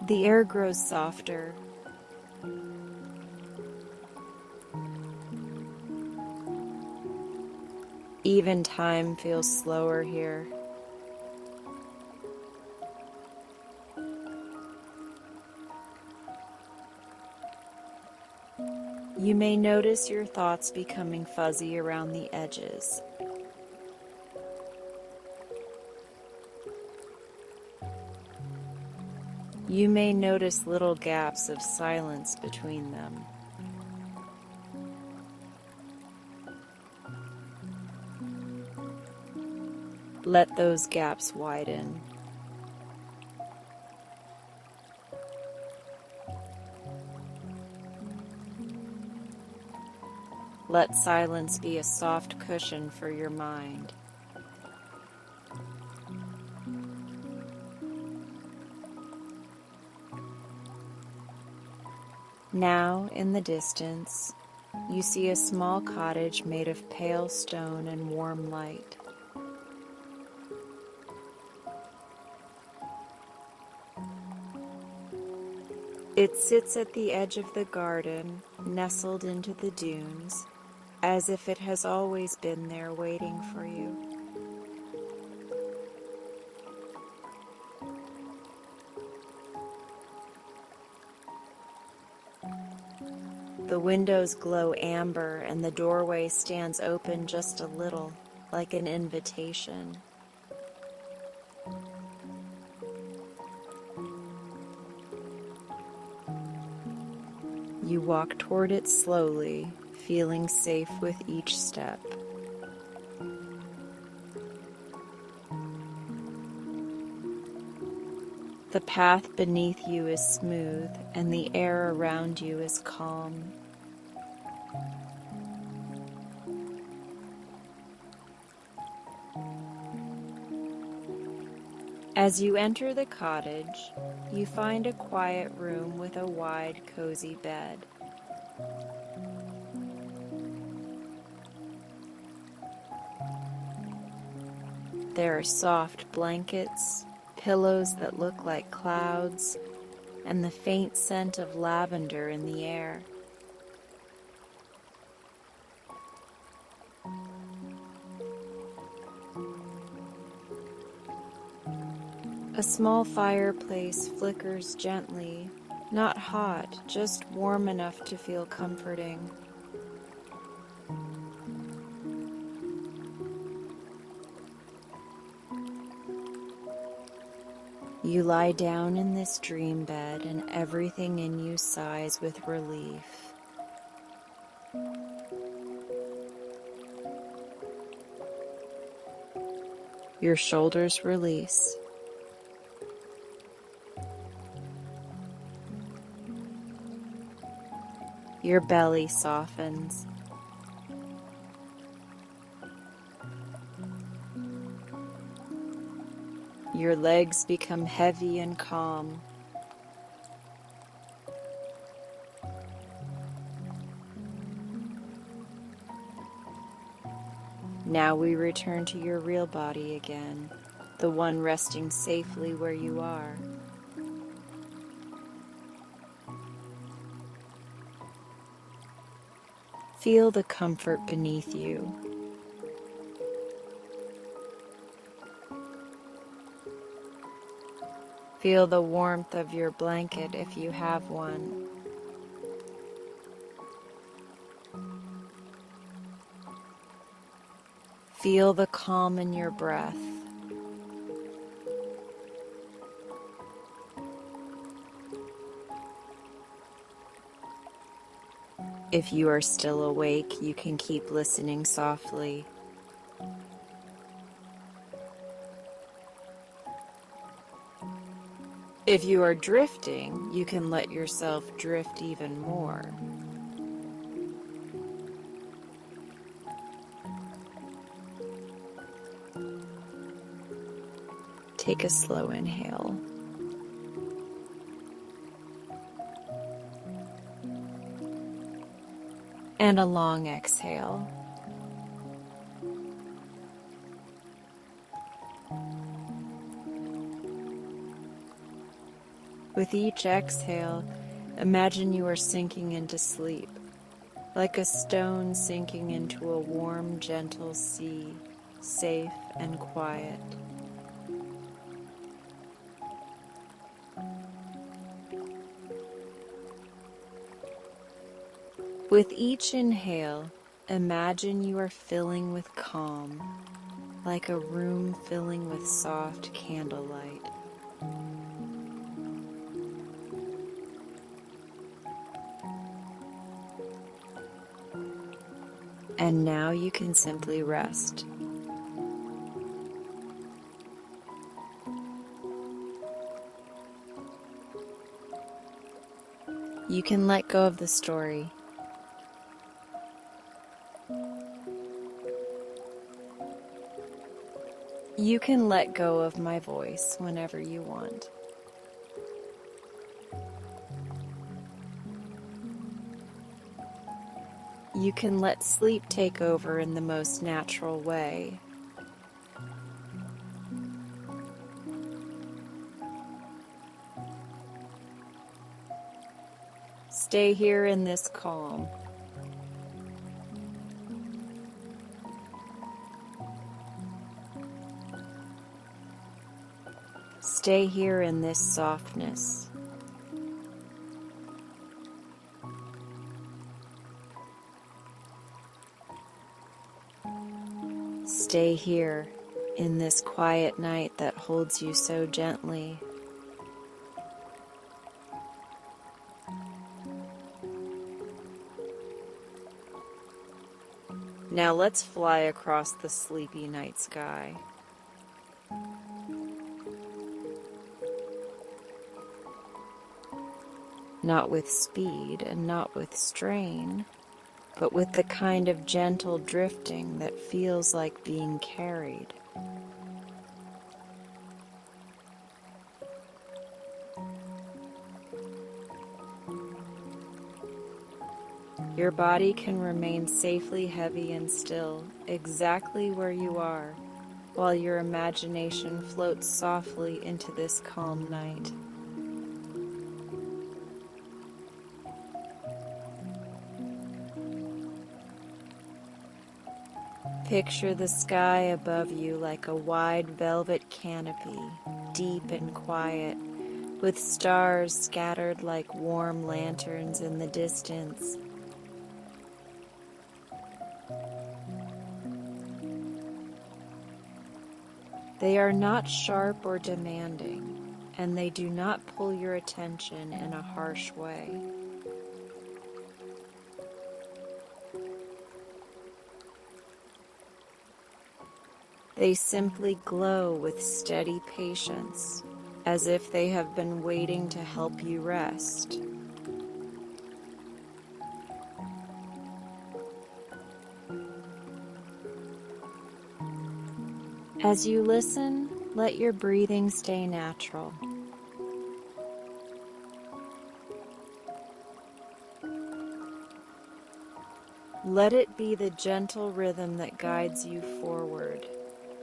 The air grows softer. Even time feels slower here. You may notice your thoughts becoming fuzzy around the edges. You may notice little gaps of silence between them. Let those gaps widen. Let silence be a soft cushion for your mind. Now, in the distance, you see a small cottage made of pale stone and warm light. It sits at the edge of the garden, nestled into the dunes, as if it has always been there waiting for you. The windows glow amber and the doorway stands open just a little, like an invitation. You walk toward it slowly, feeling safe with each step. The path beneath you is smooth, and the air around you is calm. As you enter the cottage, you find a quiet room with a wide, cozy bed. There are soft blankets, pillows that look like clouds, and the faint scent of lavender in the air. A small fireplace flickers gently, not hot, just warm enough to feel comforting. You lie down in this dream bed and everything in you sighs with relief. Your shoulders release. Your belly softens. Your legs become heavy and calm. Now we return to your real body again, the one resting safely where you are. Feel the comfort beneath you. Feel the warmth of your blanket if you have one. Feel the calm in your breath. If you are still awake, you can keep listening softly. If you are drifting, you can let yourself drift even more. Take a slow inhale. And a long exhale. With each exhale, imagine you are sinking into sleep, like a stone sinking into a warm, gentle sea, safe and quiet. With each inhale, imagine you are filling with calm, like a room filling with soft candlelight. And now you can simply rest. You can let go of the story. You can let go of my voice whenever you want. You can let sleep take over in the most natural way. Stay here in this calm. Stay here in this softness. Stay here in this quiet night that holds you so gently. Now let's fly across the sleepy night sky. Not with speed and not with strain, but with the kind of gentle drifting that feels like being carried. Your body can remain safely heavy and still, exactly where you are, while your imagination floats softly into this calm night. Picture the sky above you like a wide velvet canopy, deep and quiet, with stars scattered like warm lanterns in the distance. They are not sharp or demanding, and they do not pull your attention in a harsh way. They simply glow with steady patience, as if they have been waiting to help you rest. As you listen, let your breathing stay natural. Let it be the gentle rhythm that guides you forward,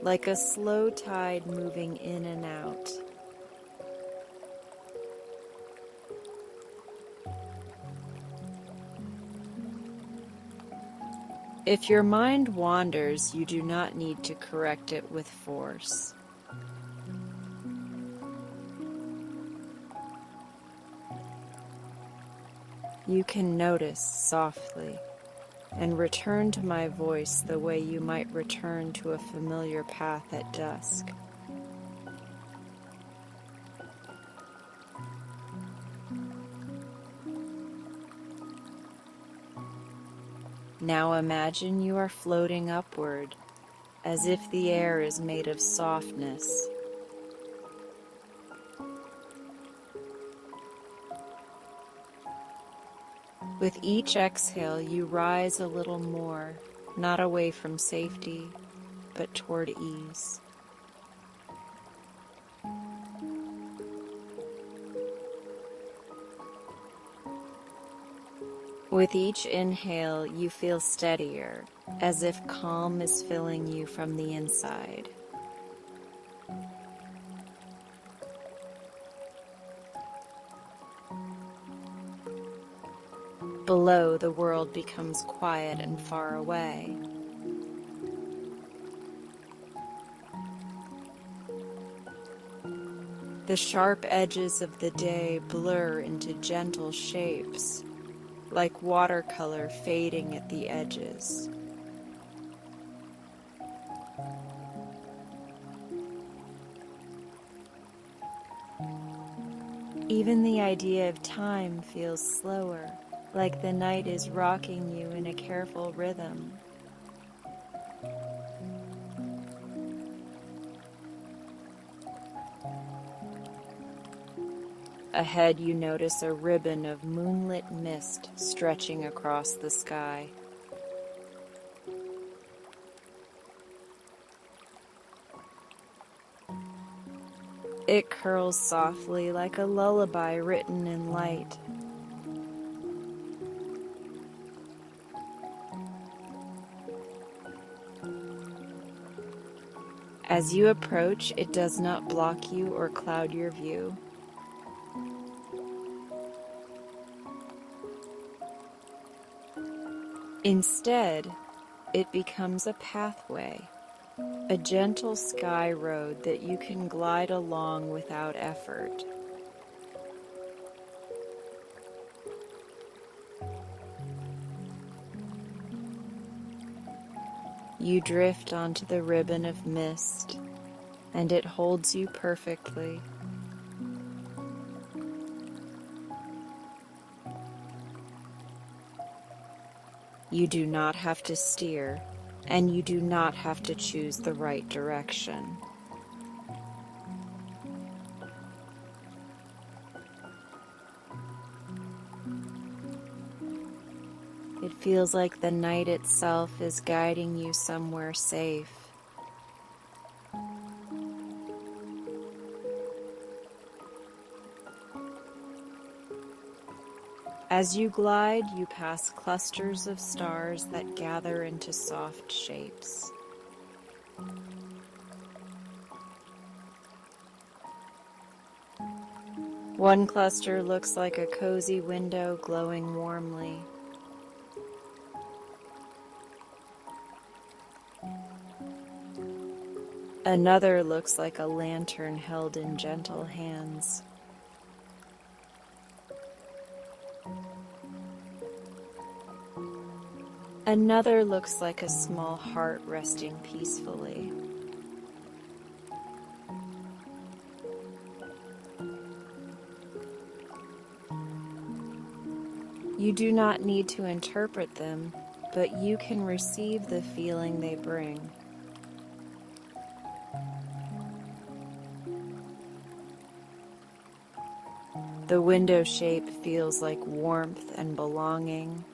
like a slow tide moving in and out. If your mind wanders, you do not need to correct it with force. You can notice softly and return to my voice the way you might return to a familiar path at dusk. Now imagine you are floating upward, as if the air is made of softness. With each exhale, you rise a little more, not away from safety, but toward ease. With each inhale, you feel steadier, as if calm is filling you from the inside. Below, the world becomes quiet and far away. The sharp edges of the day blur into gentle shapes, like watercolor fading at the edges. Even the idea of time feels slower, like the night is rocking you in a careful rhythm. Ahead, you notice a ribbon of moonlit mist stretching across the sky. It curls softly like a lullaby written in light. As you approach, it does not block you or cloud your view. Instead, it becomes a pathway, a gentle sky road that you can glide along without effort. You drift onto the ribbon of mist, and it holds you perfectly. You do not have to steer, and you do not have to choose the right direction. It feels like the night itself is guiding you somewhere safe. As you glide, you pass clusters of stars that gather into soft shapes. One cluster looks like a cozy window glowing warmly. Another looks like a lantern held in gentle hands. Another looks like a small heart resting peacefully. You do not need to interpret them, but you can receive the feeling they bring. The window shape feels like warmth and belonging.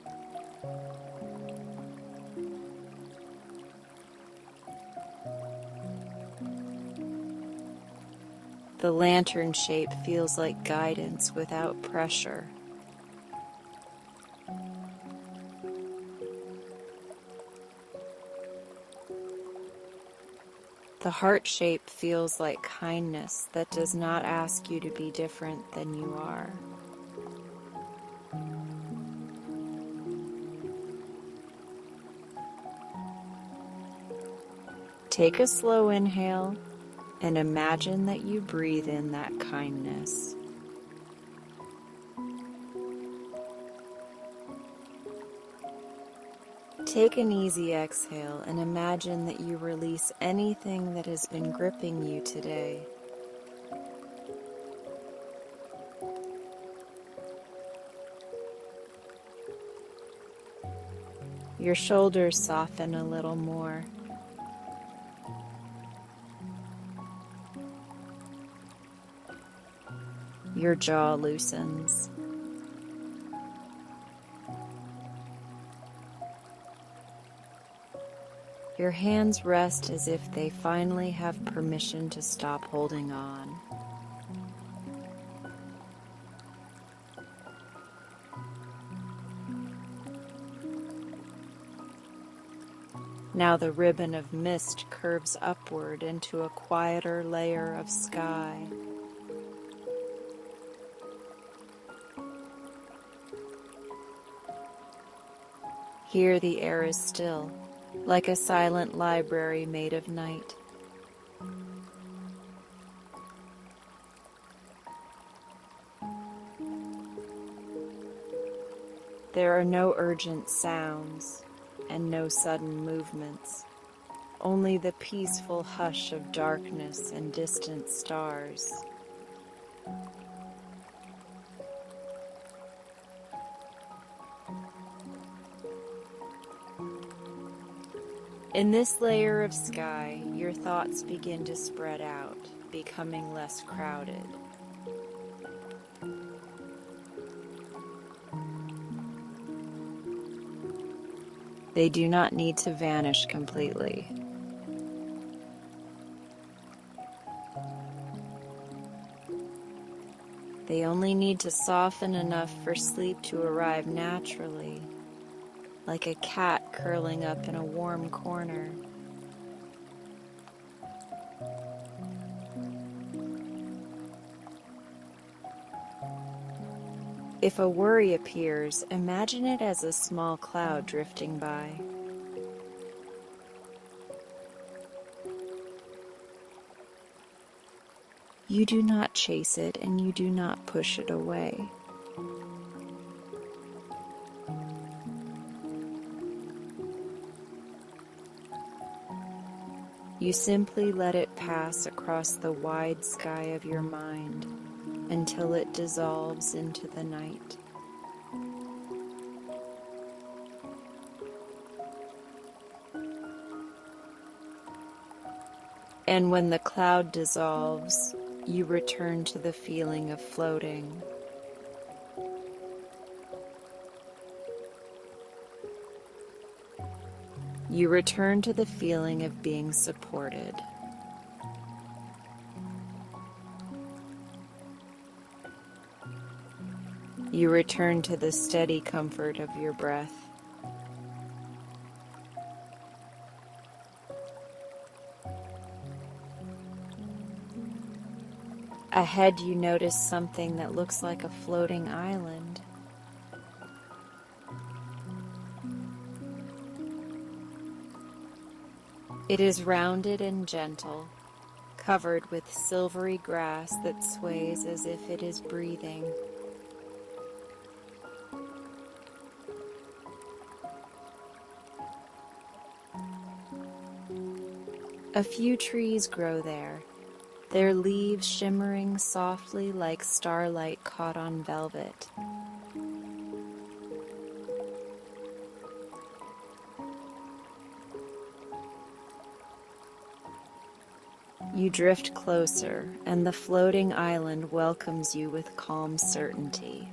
The lantern shape feels like guidance without pressure. The heart shape feels like kindness that does not ask you to be different than you are. Take a slow inhale and imagine that you breathe in that kindness. Take an easy exhale and imagine that you release anything that has been gripping you today. Your shoulders soften a little more. Your jaw loosens. Your hands rest as if they finally have permission to stop holding on. Now the ribbon of mist curves upward into a quieter layer of sky. Here the air is still, like a silent library made of night. There are no urgent sounds and no sudden movements, only the peaceful hush of darkness and distant stars. In this layer of sky, your thoughts begin to spread out, becoming less crowded. They do not need to vanish completely. They only need to soften enough for sleep to arrive naturally, like a cat curling up in a warm corner. If a worry appears, imagine it as a small cloud drifting by. You do not chase it and you do not push it away. You simply let it pass across the wide sky of your mind until it dissolves into the night. And when the cloud dissolves, you return to the feeling of floating. You return to the feeling of being supported. You return to the steady comfort of your breath. Ahead, you notice something that looks like a floating island. It is rounded and gentle, covered with silvery grass that sways as if it is breathing. A few trees grow there, their leaves shimmering softly like starlight caught on velvet. You drift closer, and the floating island welcomes you with calm certainty.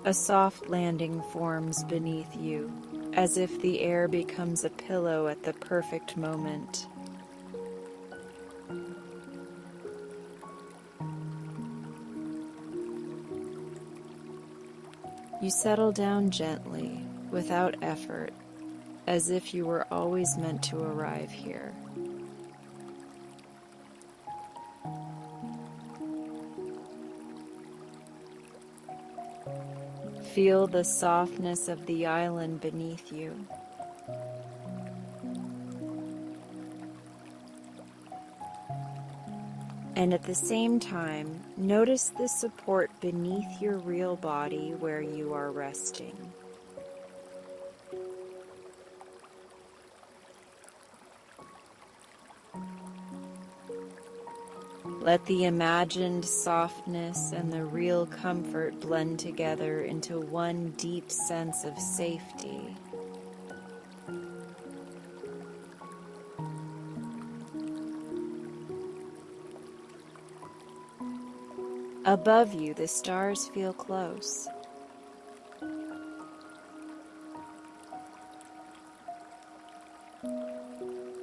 A soft landing forms beneath you, as if the air becomes a pillow at the perfect moment. You settle down gently, without effort, as if you were always meant to arrive here. Feel the softness of the island beneath you. And at the same time, notice the support beneath your real body where you are resting. Let the imagined softness and the real comfort blend together into one deep sense of safety. Above you, the stars feel close.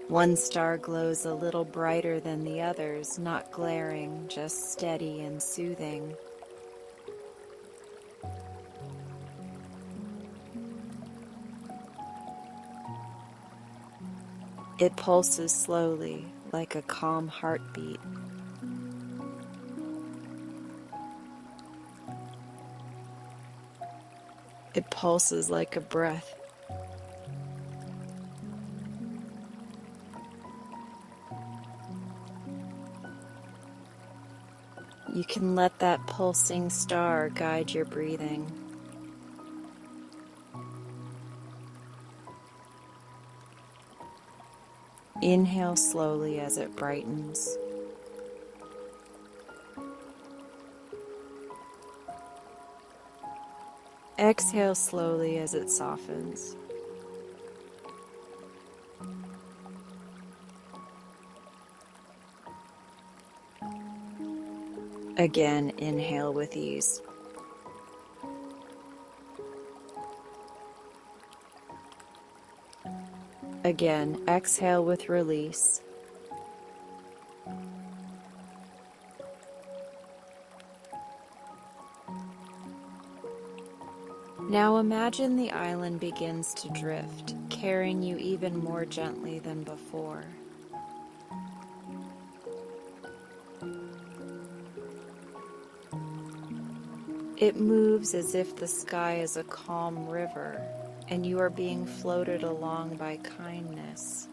One star glows a little brighter than the others, not glaring, just steady and soothing. It pulses slowly, like a calm heartbeat. It pulses like a breath. You can let that pulsing star guide your breathing. Inhale slowly as it brightens. Exhale slowly as it softens. Again, inhale with ease. Again, exhale with release. Now imagine the island begins to drift, carrying you even more gently than before. It moves as if the sky is a calm river, and you are being floated along by kindness.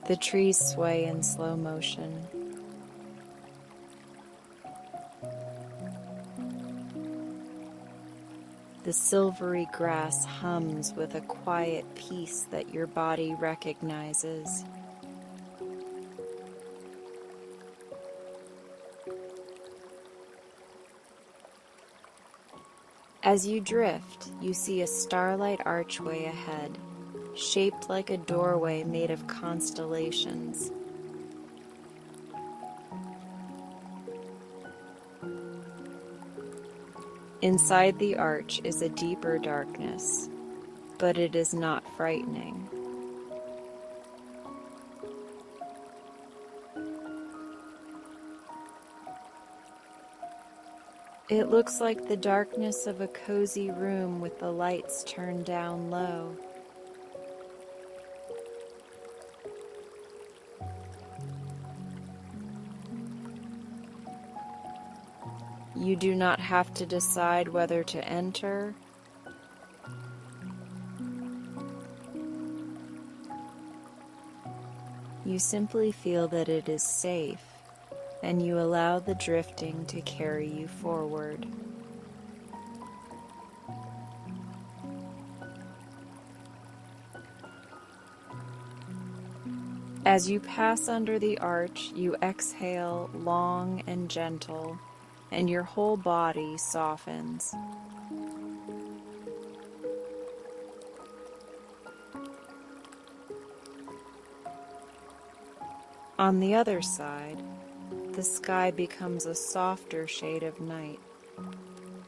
The trees sway in slow motion. The silvery grass hums with a quiet peace that your body recognizes. As you drift, you see a starlight archway ahead, shaped like a doorway made of constellations. Inside the arch is a deeper darkness, but it is not frightening. It looks like the darkness of a cozy room with the lights turned down low. You do not have to decide whether to enter. You simply feel that it is safe, and you allow the drifting to carry you forward. As you pass under the arch, you exhale long and gentle, and your whole body softens. On the other side, the sky becomes a softer shade of night,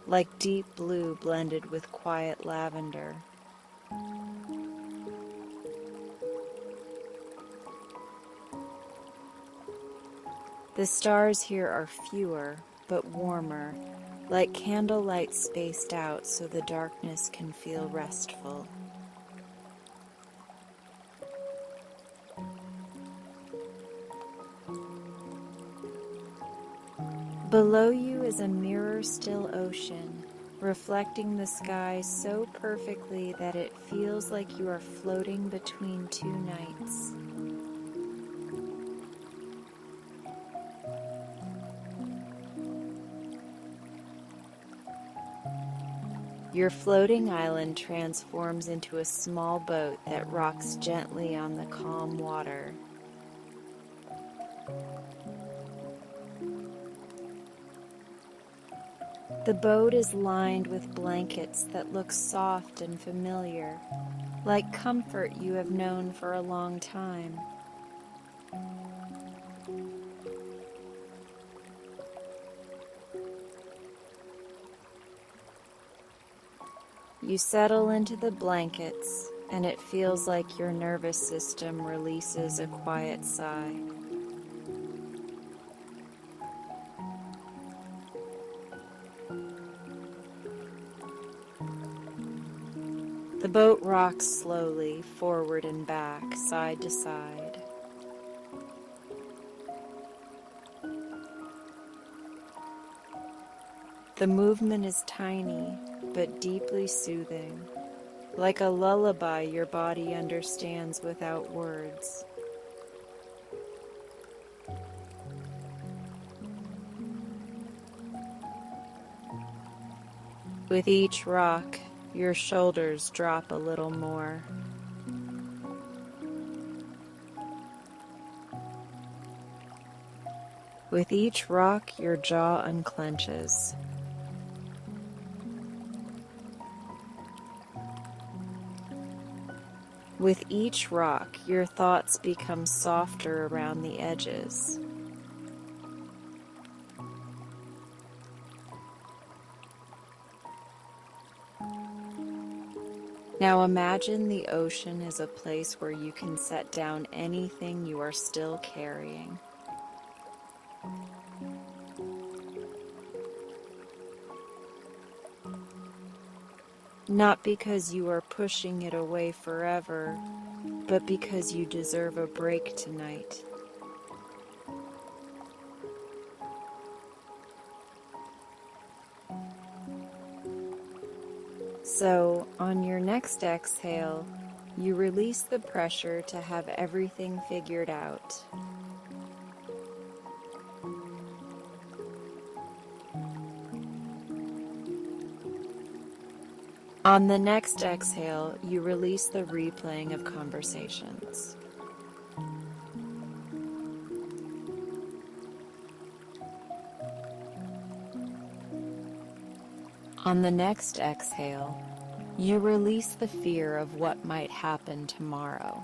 like deep blue blended with quiet lavender. The stars here are fewer, but warmer, like candlelight spaced out so the darkness can feel restful. Below you is a mirror-still ocean, reflecting the sky so perfectly that it feels like you are floating between two nights. Your floating island transforms into a small boat that rocks gently on the calm water. The boat is lined with blankets that look soft and familiar, like comfort you have known for a long time. You settle into the blankets, and it feels like your nervous system releases a quiet sigh. The boat rocks slowly, forward and back, side to side. The movement is tiny, but deeply soothing, like a lullaby your body understands without words. With each rock, your shoulders drop a little more. With each rock, your jaw unclenches. With each rock, your thoughts become softer around the edges. Now imagine the ocean is a place where you can set down anything you are still carrying. Not because you are pushing it away forever, but because you deserve a break tonight. So, on your next exhale, you release the pressure to have everything figured out. On the next exhale, you release the replaying of conversations. On the next exhale, you release the fear of what might happen tomorrow.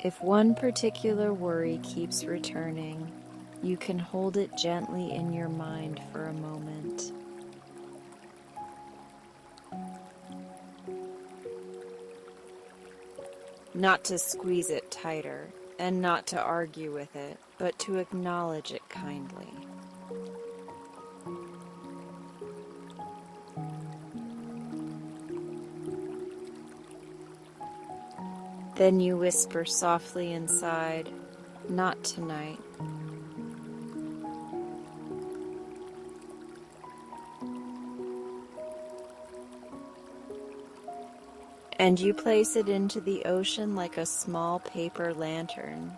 If one particular worry keeps returning, you can hold it gently in your mind for a moment. Not to squeeze it tighter, and not to argue with it, but to acknowledge it kindly. Then you whisper softly inside, "Not tonight." And you place it into the ocean like a small paper lantern.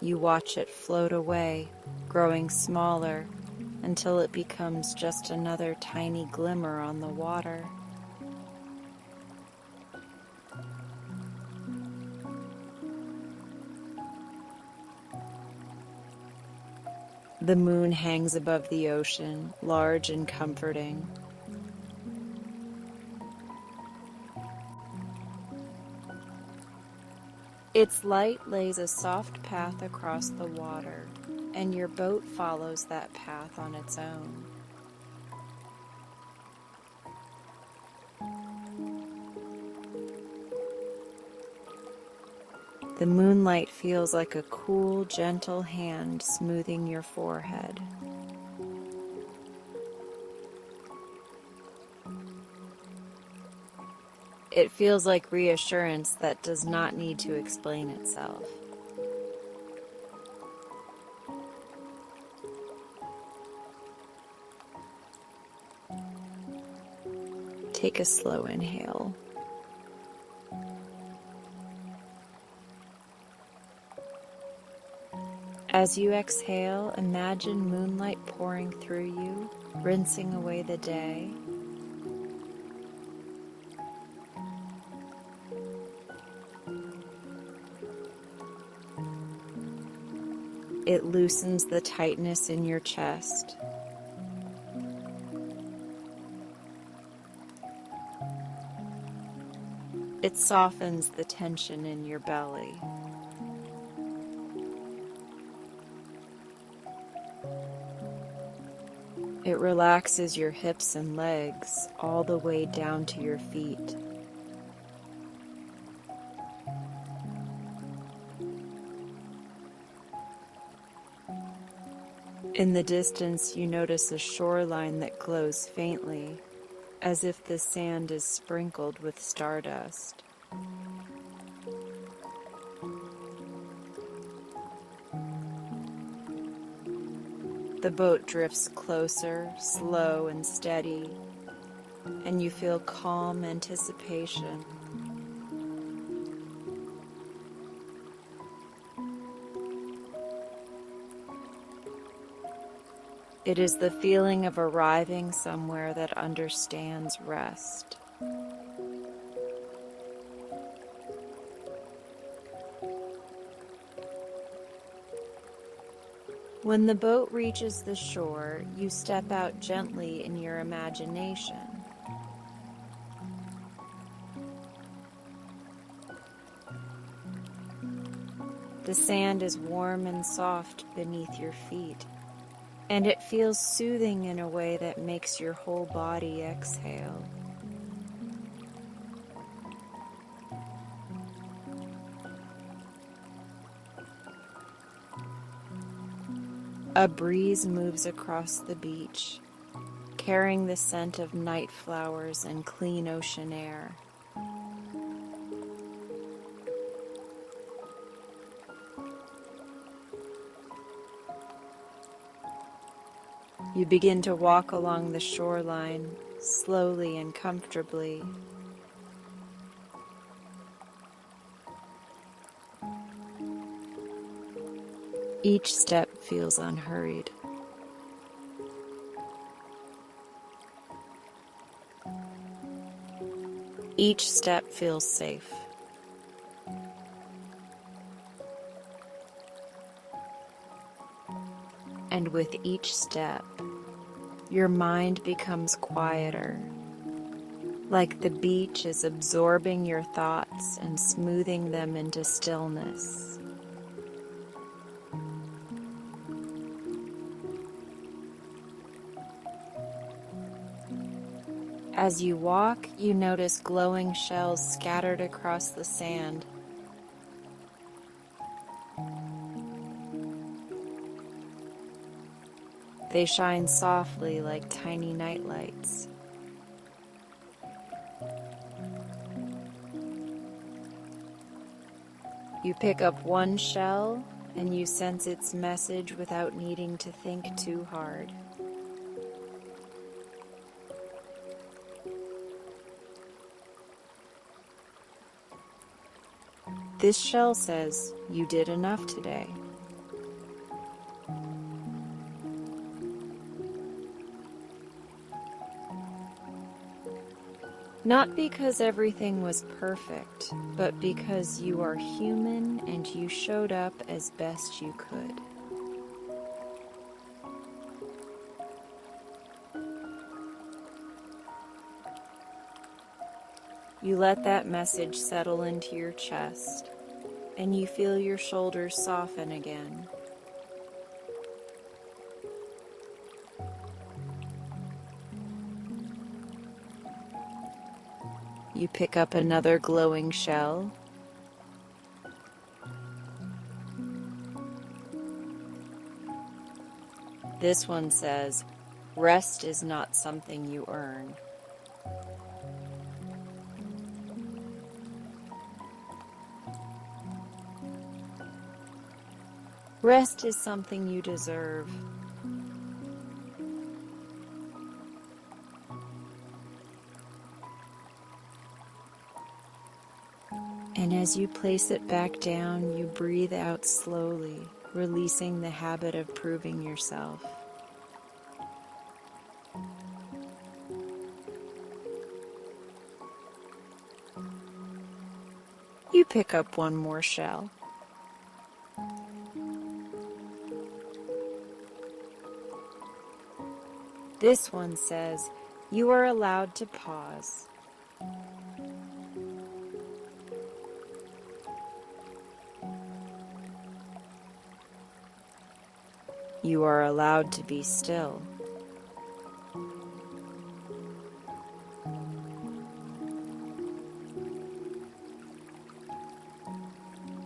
You watch it float away, growing smaller, until it becomes just another tiny glimmer on the water. The moon hangs above the ocean, large and comforting. Its light lays a soft path across the water, and your boat follows that path on its own. The moonlight feels like a cool, gentle hand smoothing your forehead. It feels like reassurance that does not need to explain itself. Take a slow inhale. As you exhale, imagine moonlight pouring through you, rinsing away the day. It loosens the tightness in your chest. It softens the tension in your belly. It relaxes your hips and legs all the way down to your feet. In the distance, you notice a shoreline that glows faintly, as if the sand is sprinkled with stardust. The boat drifts closer, slow and steady, and you feel calm anticipation. It is the feeling of arriving somewhere that understands rest. When the boat reaches the shore, you step out gently in your imagination. The sand is warm and soft beneath your feet, and it feels soothing in a way that makes your whole body exhale. A breeze moves across the beach, carrying the scent of night flowers and clean ocean air. You begin to walk along the shoreline, slowly and comfortably. Each step feels unhurried. Each step feels safe. And with each step, Your mind becomes quieter, like the beach is absorbing your thoughts and smoothing them into stillness. As you walk, you notice glowing shells scattered across the sand. They shine softly like tiny nightlights. You pick up one shell and you sense its message without needing to think too hard. This shell says, "You did enough today." Not because everything was perfect, but because you are human and you showed up as best you could. You let that message settle into your chest, and you feel your shoulders soften again. You pick up another glowing shell. This one says, "Rest is not something you earn." Rest is something you deserve. And as you place it back down, you breathe out slowly, releasing the habit of proving yourself. You pick up one more shell. This one says, "You are allowed to pause." You are allowed to be still.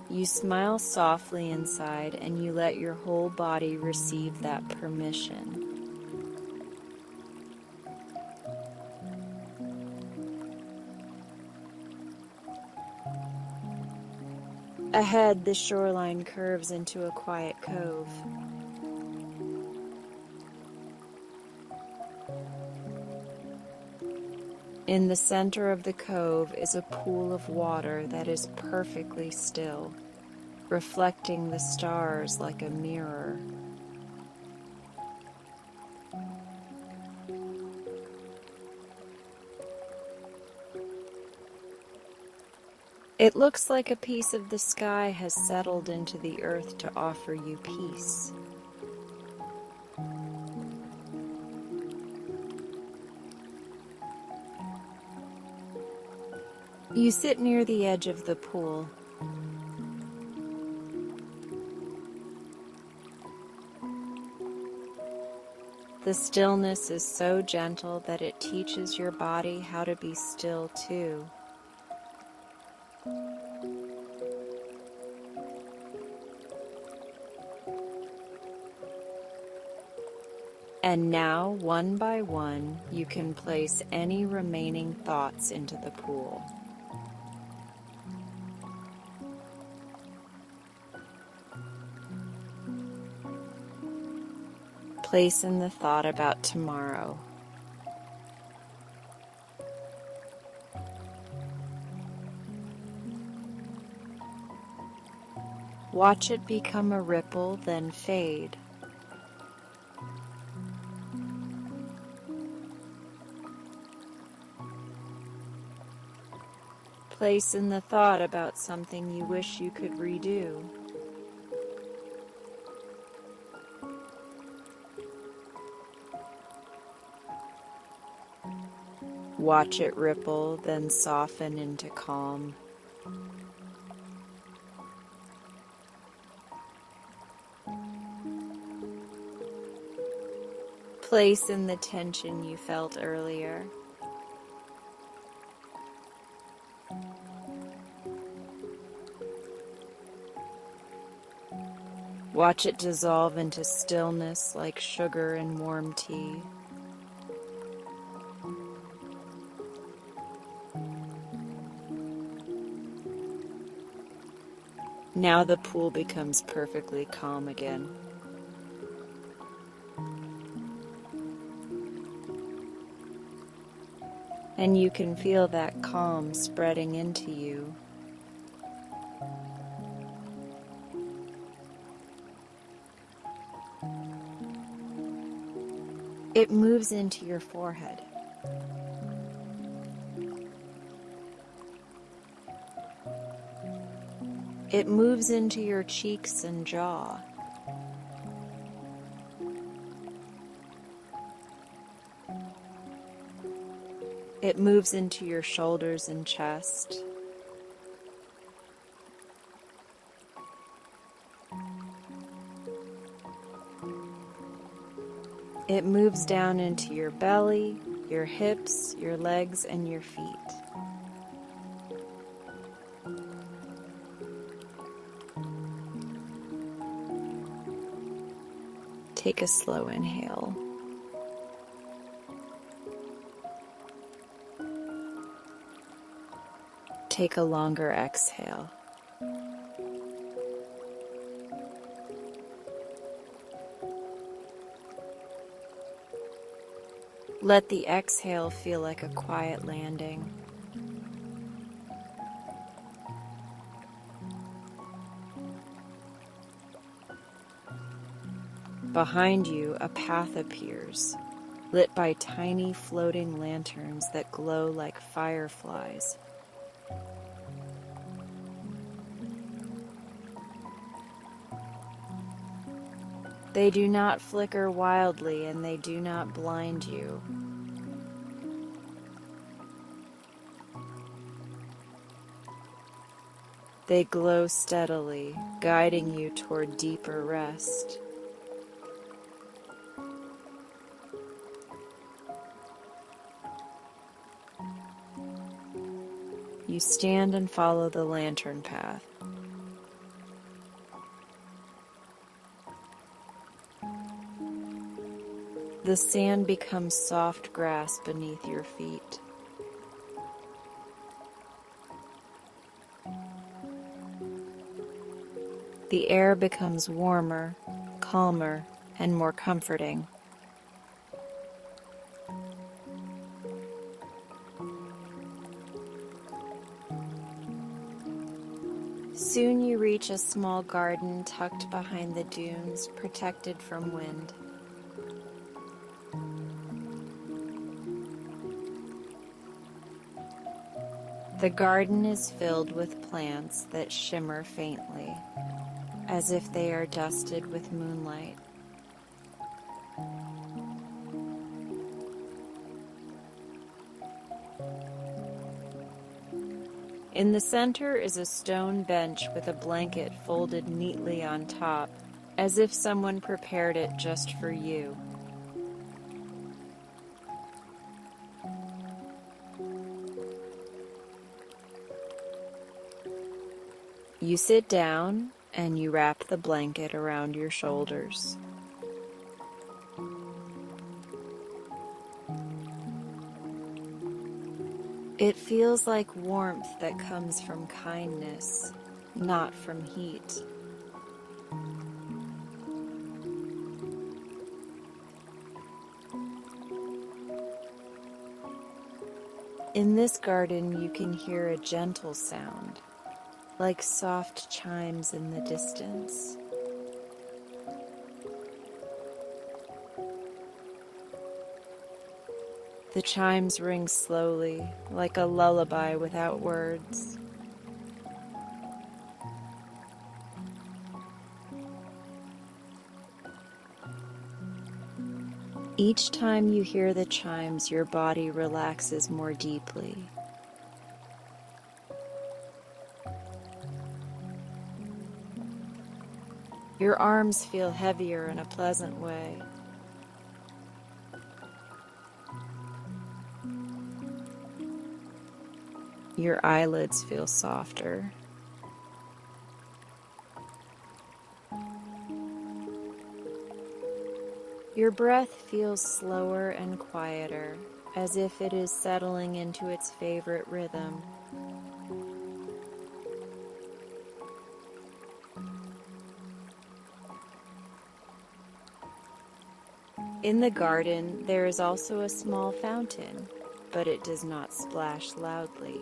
You smile softly inside and you let your whole body receive that permission. Ahead, the shoreline curves into a quiet cove. In the center of the cove is a pool of water that is perfectly still, reflecting the stars like a mirror. It looks like a piece of the sky has settled into the earth to offer you peace. You sit near the edge of the pool. The stillness is so gentle that it teaches your body how to be still too. And now, one by one, you can place any remaining thoughts into the pool. Place in the thought about tomorrow. Watch it become a ripple, then fade. Place in the thought about something you wish you could redo. Watch it ripple, then soften into calm. Place in the tension you felt earlier. Watch it dissolve into stillness like sugar in warm tea. Now the pool becomes perfectly calm again. And you can feel that calm spreading into you. It moves into your forehead. It moves into your cheeks and jaw. It moves into your shoulders and chest. It moves down into your belly, your hips, your legs, and your feet. Take a slow inhale. Take a longer exhale. Let the exhale feel like a quiet landing. Behind you, a path appears, lit by tiny floating lanterns that glow like fireflies. They do not flicker wildly and they do not blind you. They glow steadily, guiding you toward deeper rest. You stand and follow the lantern path. The sand becomes soft grass beneath your feet. The air becomes warmer, calmer, and more comforting. Soon you reach a small garden tucked behind the dunes, protected from wind. The garden is filled with plants that shimmer faintly, as if they are dusted with moonlight. In the center is a stone bench with a blanket folded neatly on top, as if someone prepared it just for you. You sit down and you wrap the blanket around your shoulders. It feels like warmth that comes from kindness, not from heat. In this garden, you can hear a gentle sound, like soft chimes in the distance. The chimes ring slowly, like a lullaby without words. Each time you hear the chimes, your body relaxes more deeply. Your arms feel heavier in a pleasant way. Your eyelids feel softer. Your breath feels slower and quieter, as if it is settling into its favorite rhythm. In the garden, there is also a small fountain, but it does not splash loudly.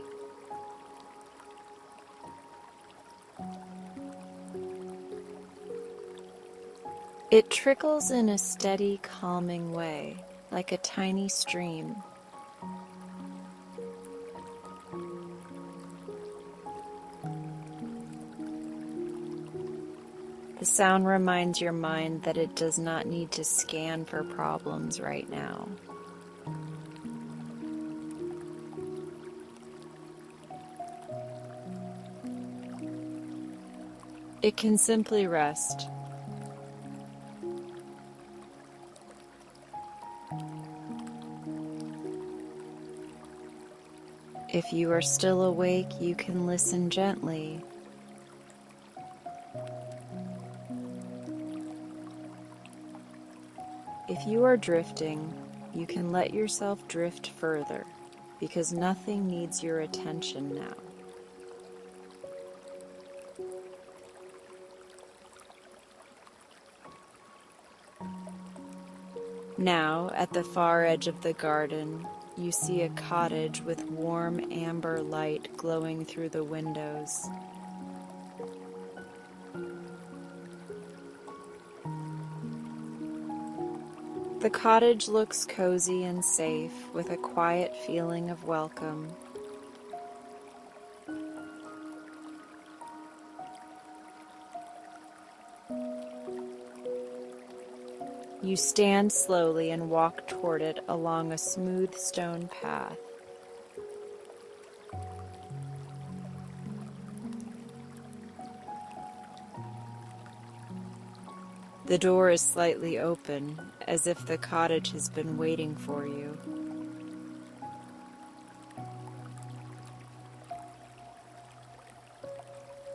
It trickles in a steady, calming way, like a tiny stream. The sound reminds your mind that it does not need to scan for problems right now. It can simply rest. If you are still awake, you can listen gently. If you are drifting, you can let yourself drift further, because nothing needs your attention now. Now, at the far edge of the garden, you see a cottage with warm amber light glowing through the windows. The cottage looks cozy and safe, with a quiet feeling of welcome. You stand slowly and walk toward it along a smooth stone path. The door is slightly open, as if the cottage has been waiting for you.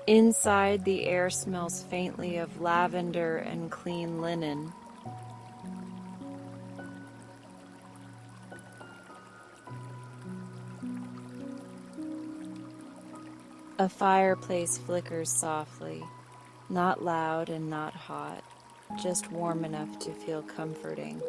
Inside, the air smells faintly of lavender and clean linen. A fireplace flickers softly, not loud and not hot, just warm enough to feel comforting.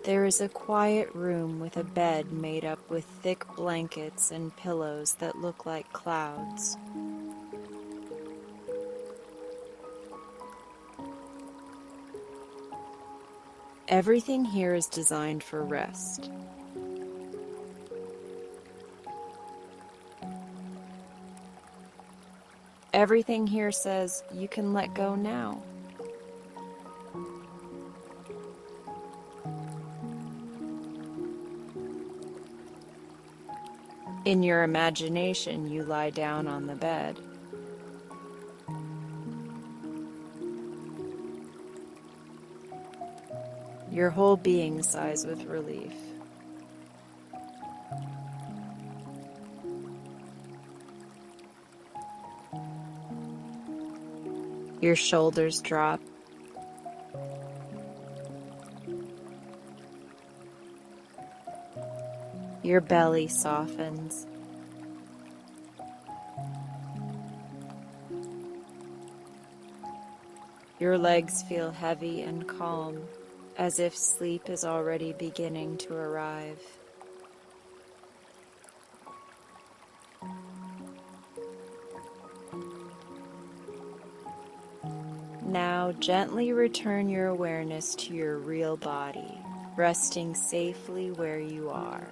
There is a quiet room with a bed made up with thick blankets and pillows that look like clouds. Everything here is designed for rest. Everything here says you can let go now. In your imagination, you lie down on the bed. Your whole being sighs with relief. Your shoulders drop. Your belly softens. Your legs feel heavy and calm, as if sleep is already beginning to arrive. Now gently return your awareness to your real body, resting safely where you are.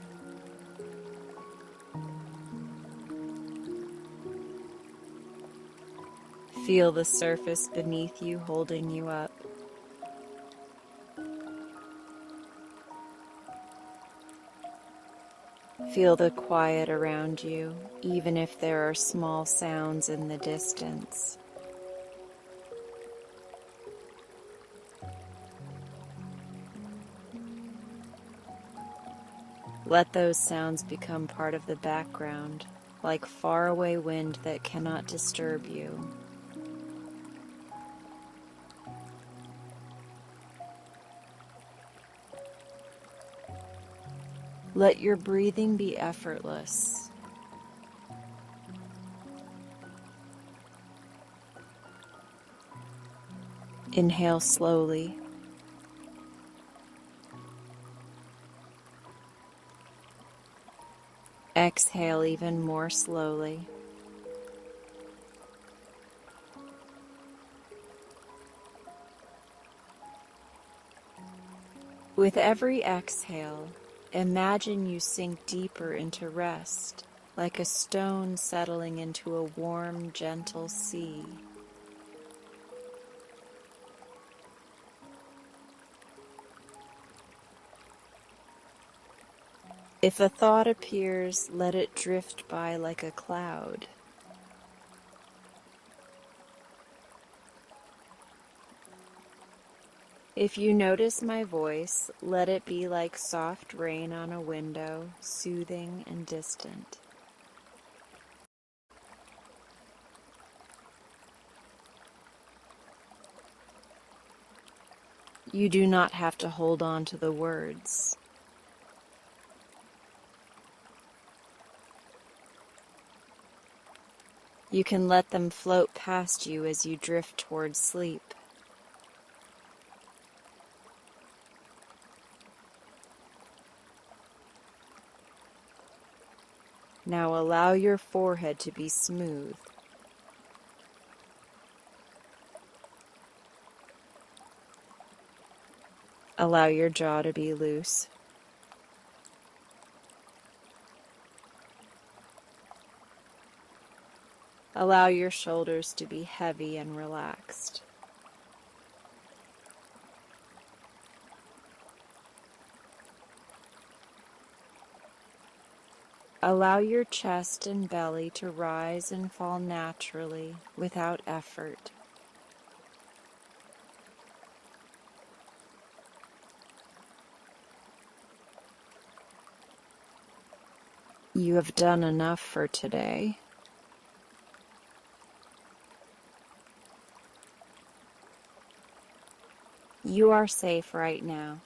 Feel the surface beneath you holding you up. Feel the quiet around you, even if there are small sounds in the distance. Let those sounds become part of the background, like faraway wind that cannot disturb you. Let your breathing be effortless. Inhale slowly. Exhale even more slowly. With every exhale, imagine you sink deeper into rest, like a stone settling into a warm, gentle sea. If a thought appears, let it drift by like a cloud. If you notice my voice, let it be like soft rain on a window, soothing and distant. You do not have to hold on to the words. You can let them float past you as you drift towards sleep. Now allow your forehead to be smooth. Allow your jaw to be loose. Allow your shoulders to be heavy and relaxed. Allow your chest and belly to rise and fall naturally without effort. You have done enough for today. You are safe right now.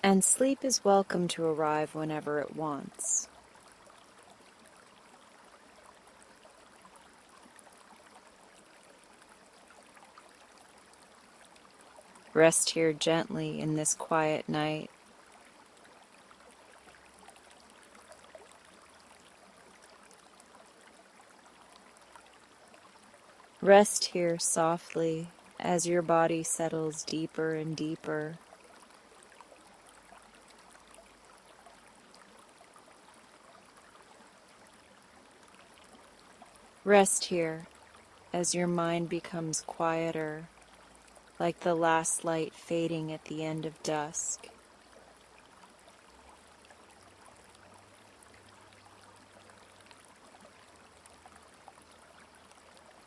And sleep is welcome to arrive whenever it wants. Rest here gently in this quiet night. Rest here softly as your body settles deeper and deeper. Rest here as your mind becomes quieter, like the last light fading at the end of dusk.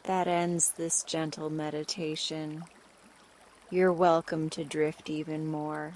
That ends this gentle meditation. You're welcome to drift even more.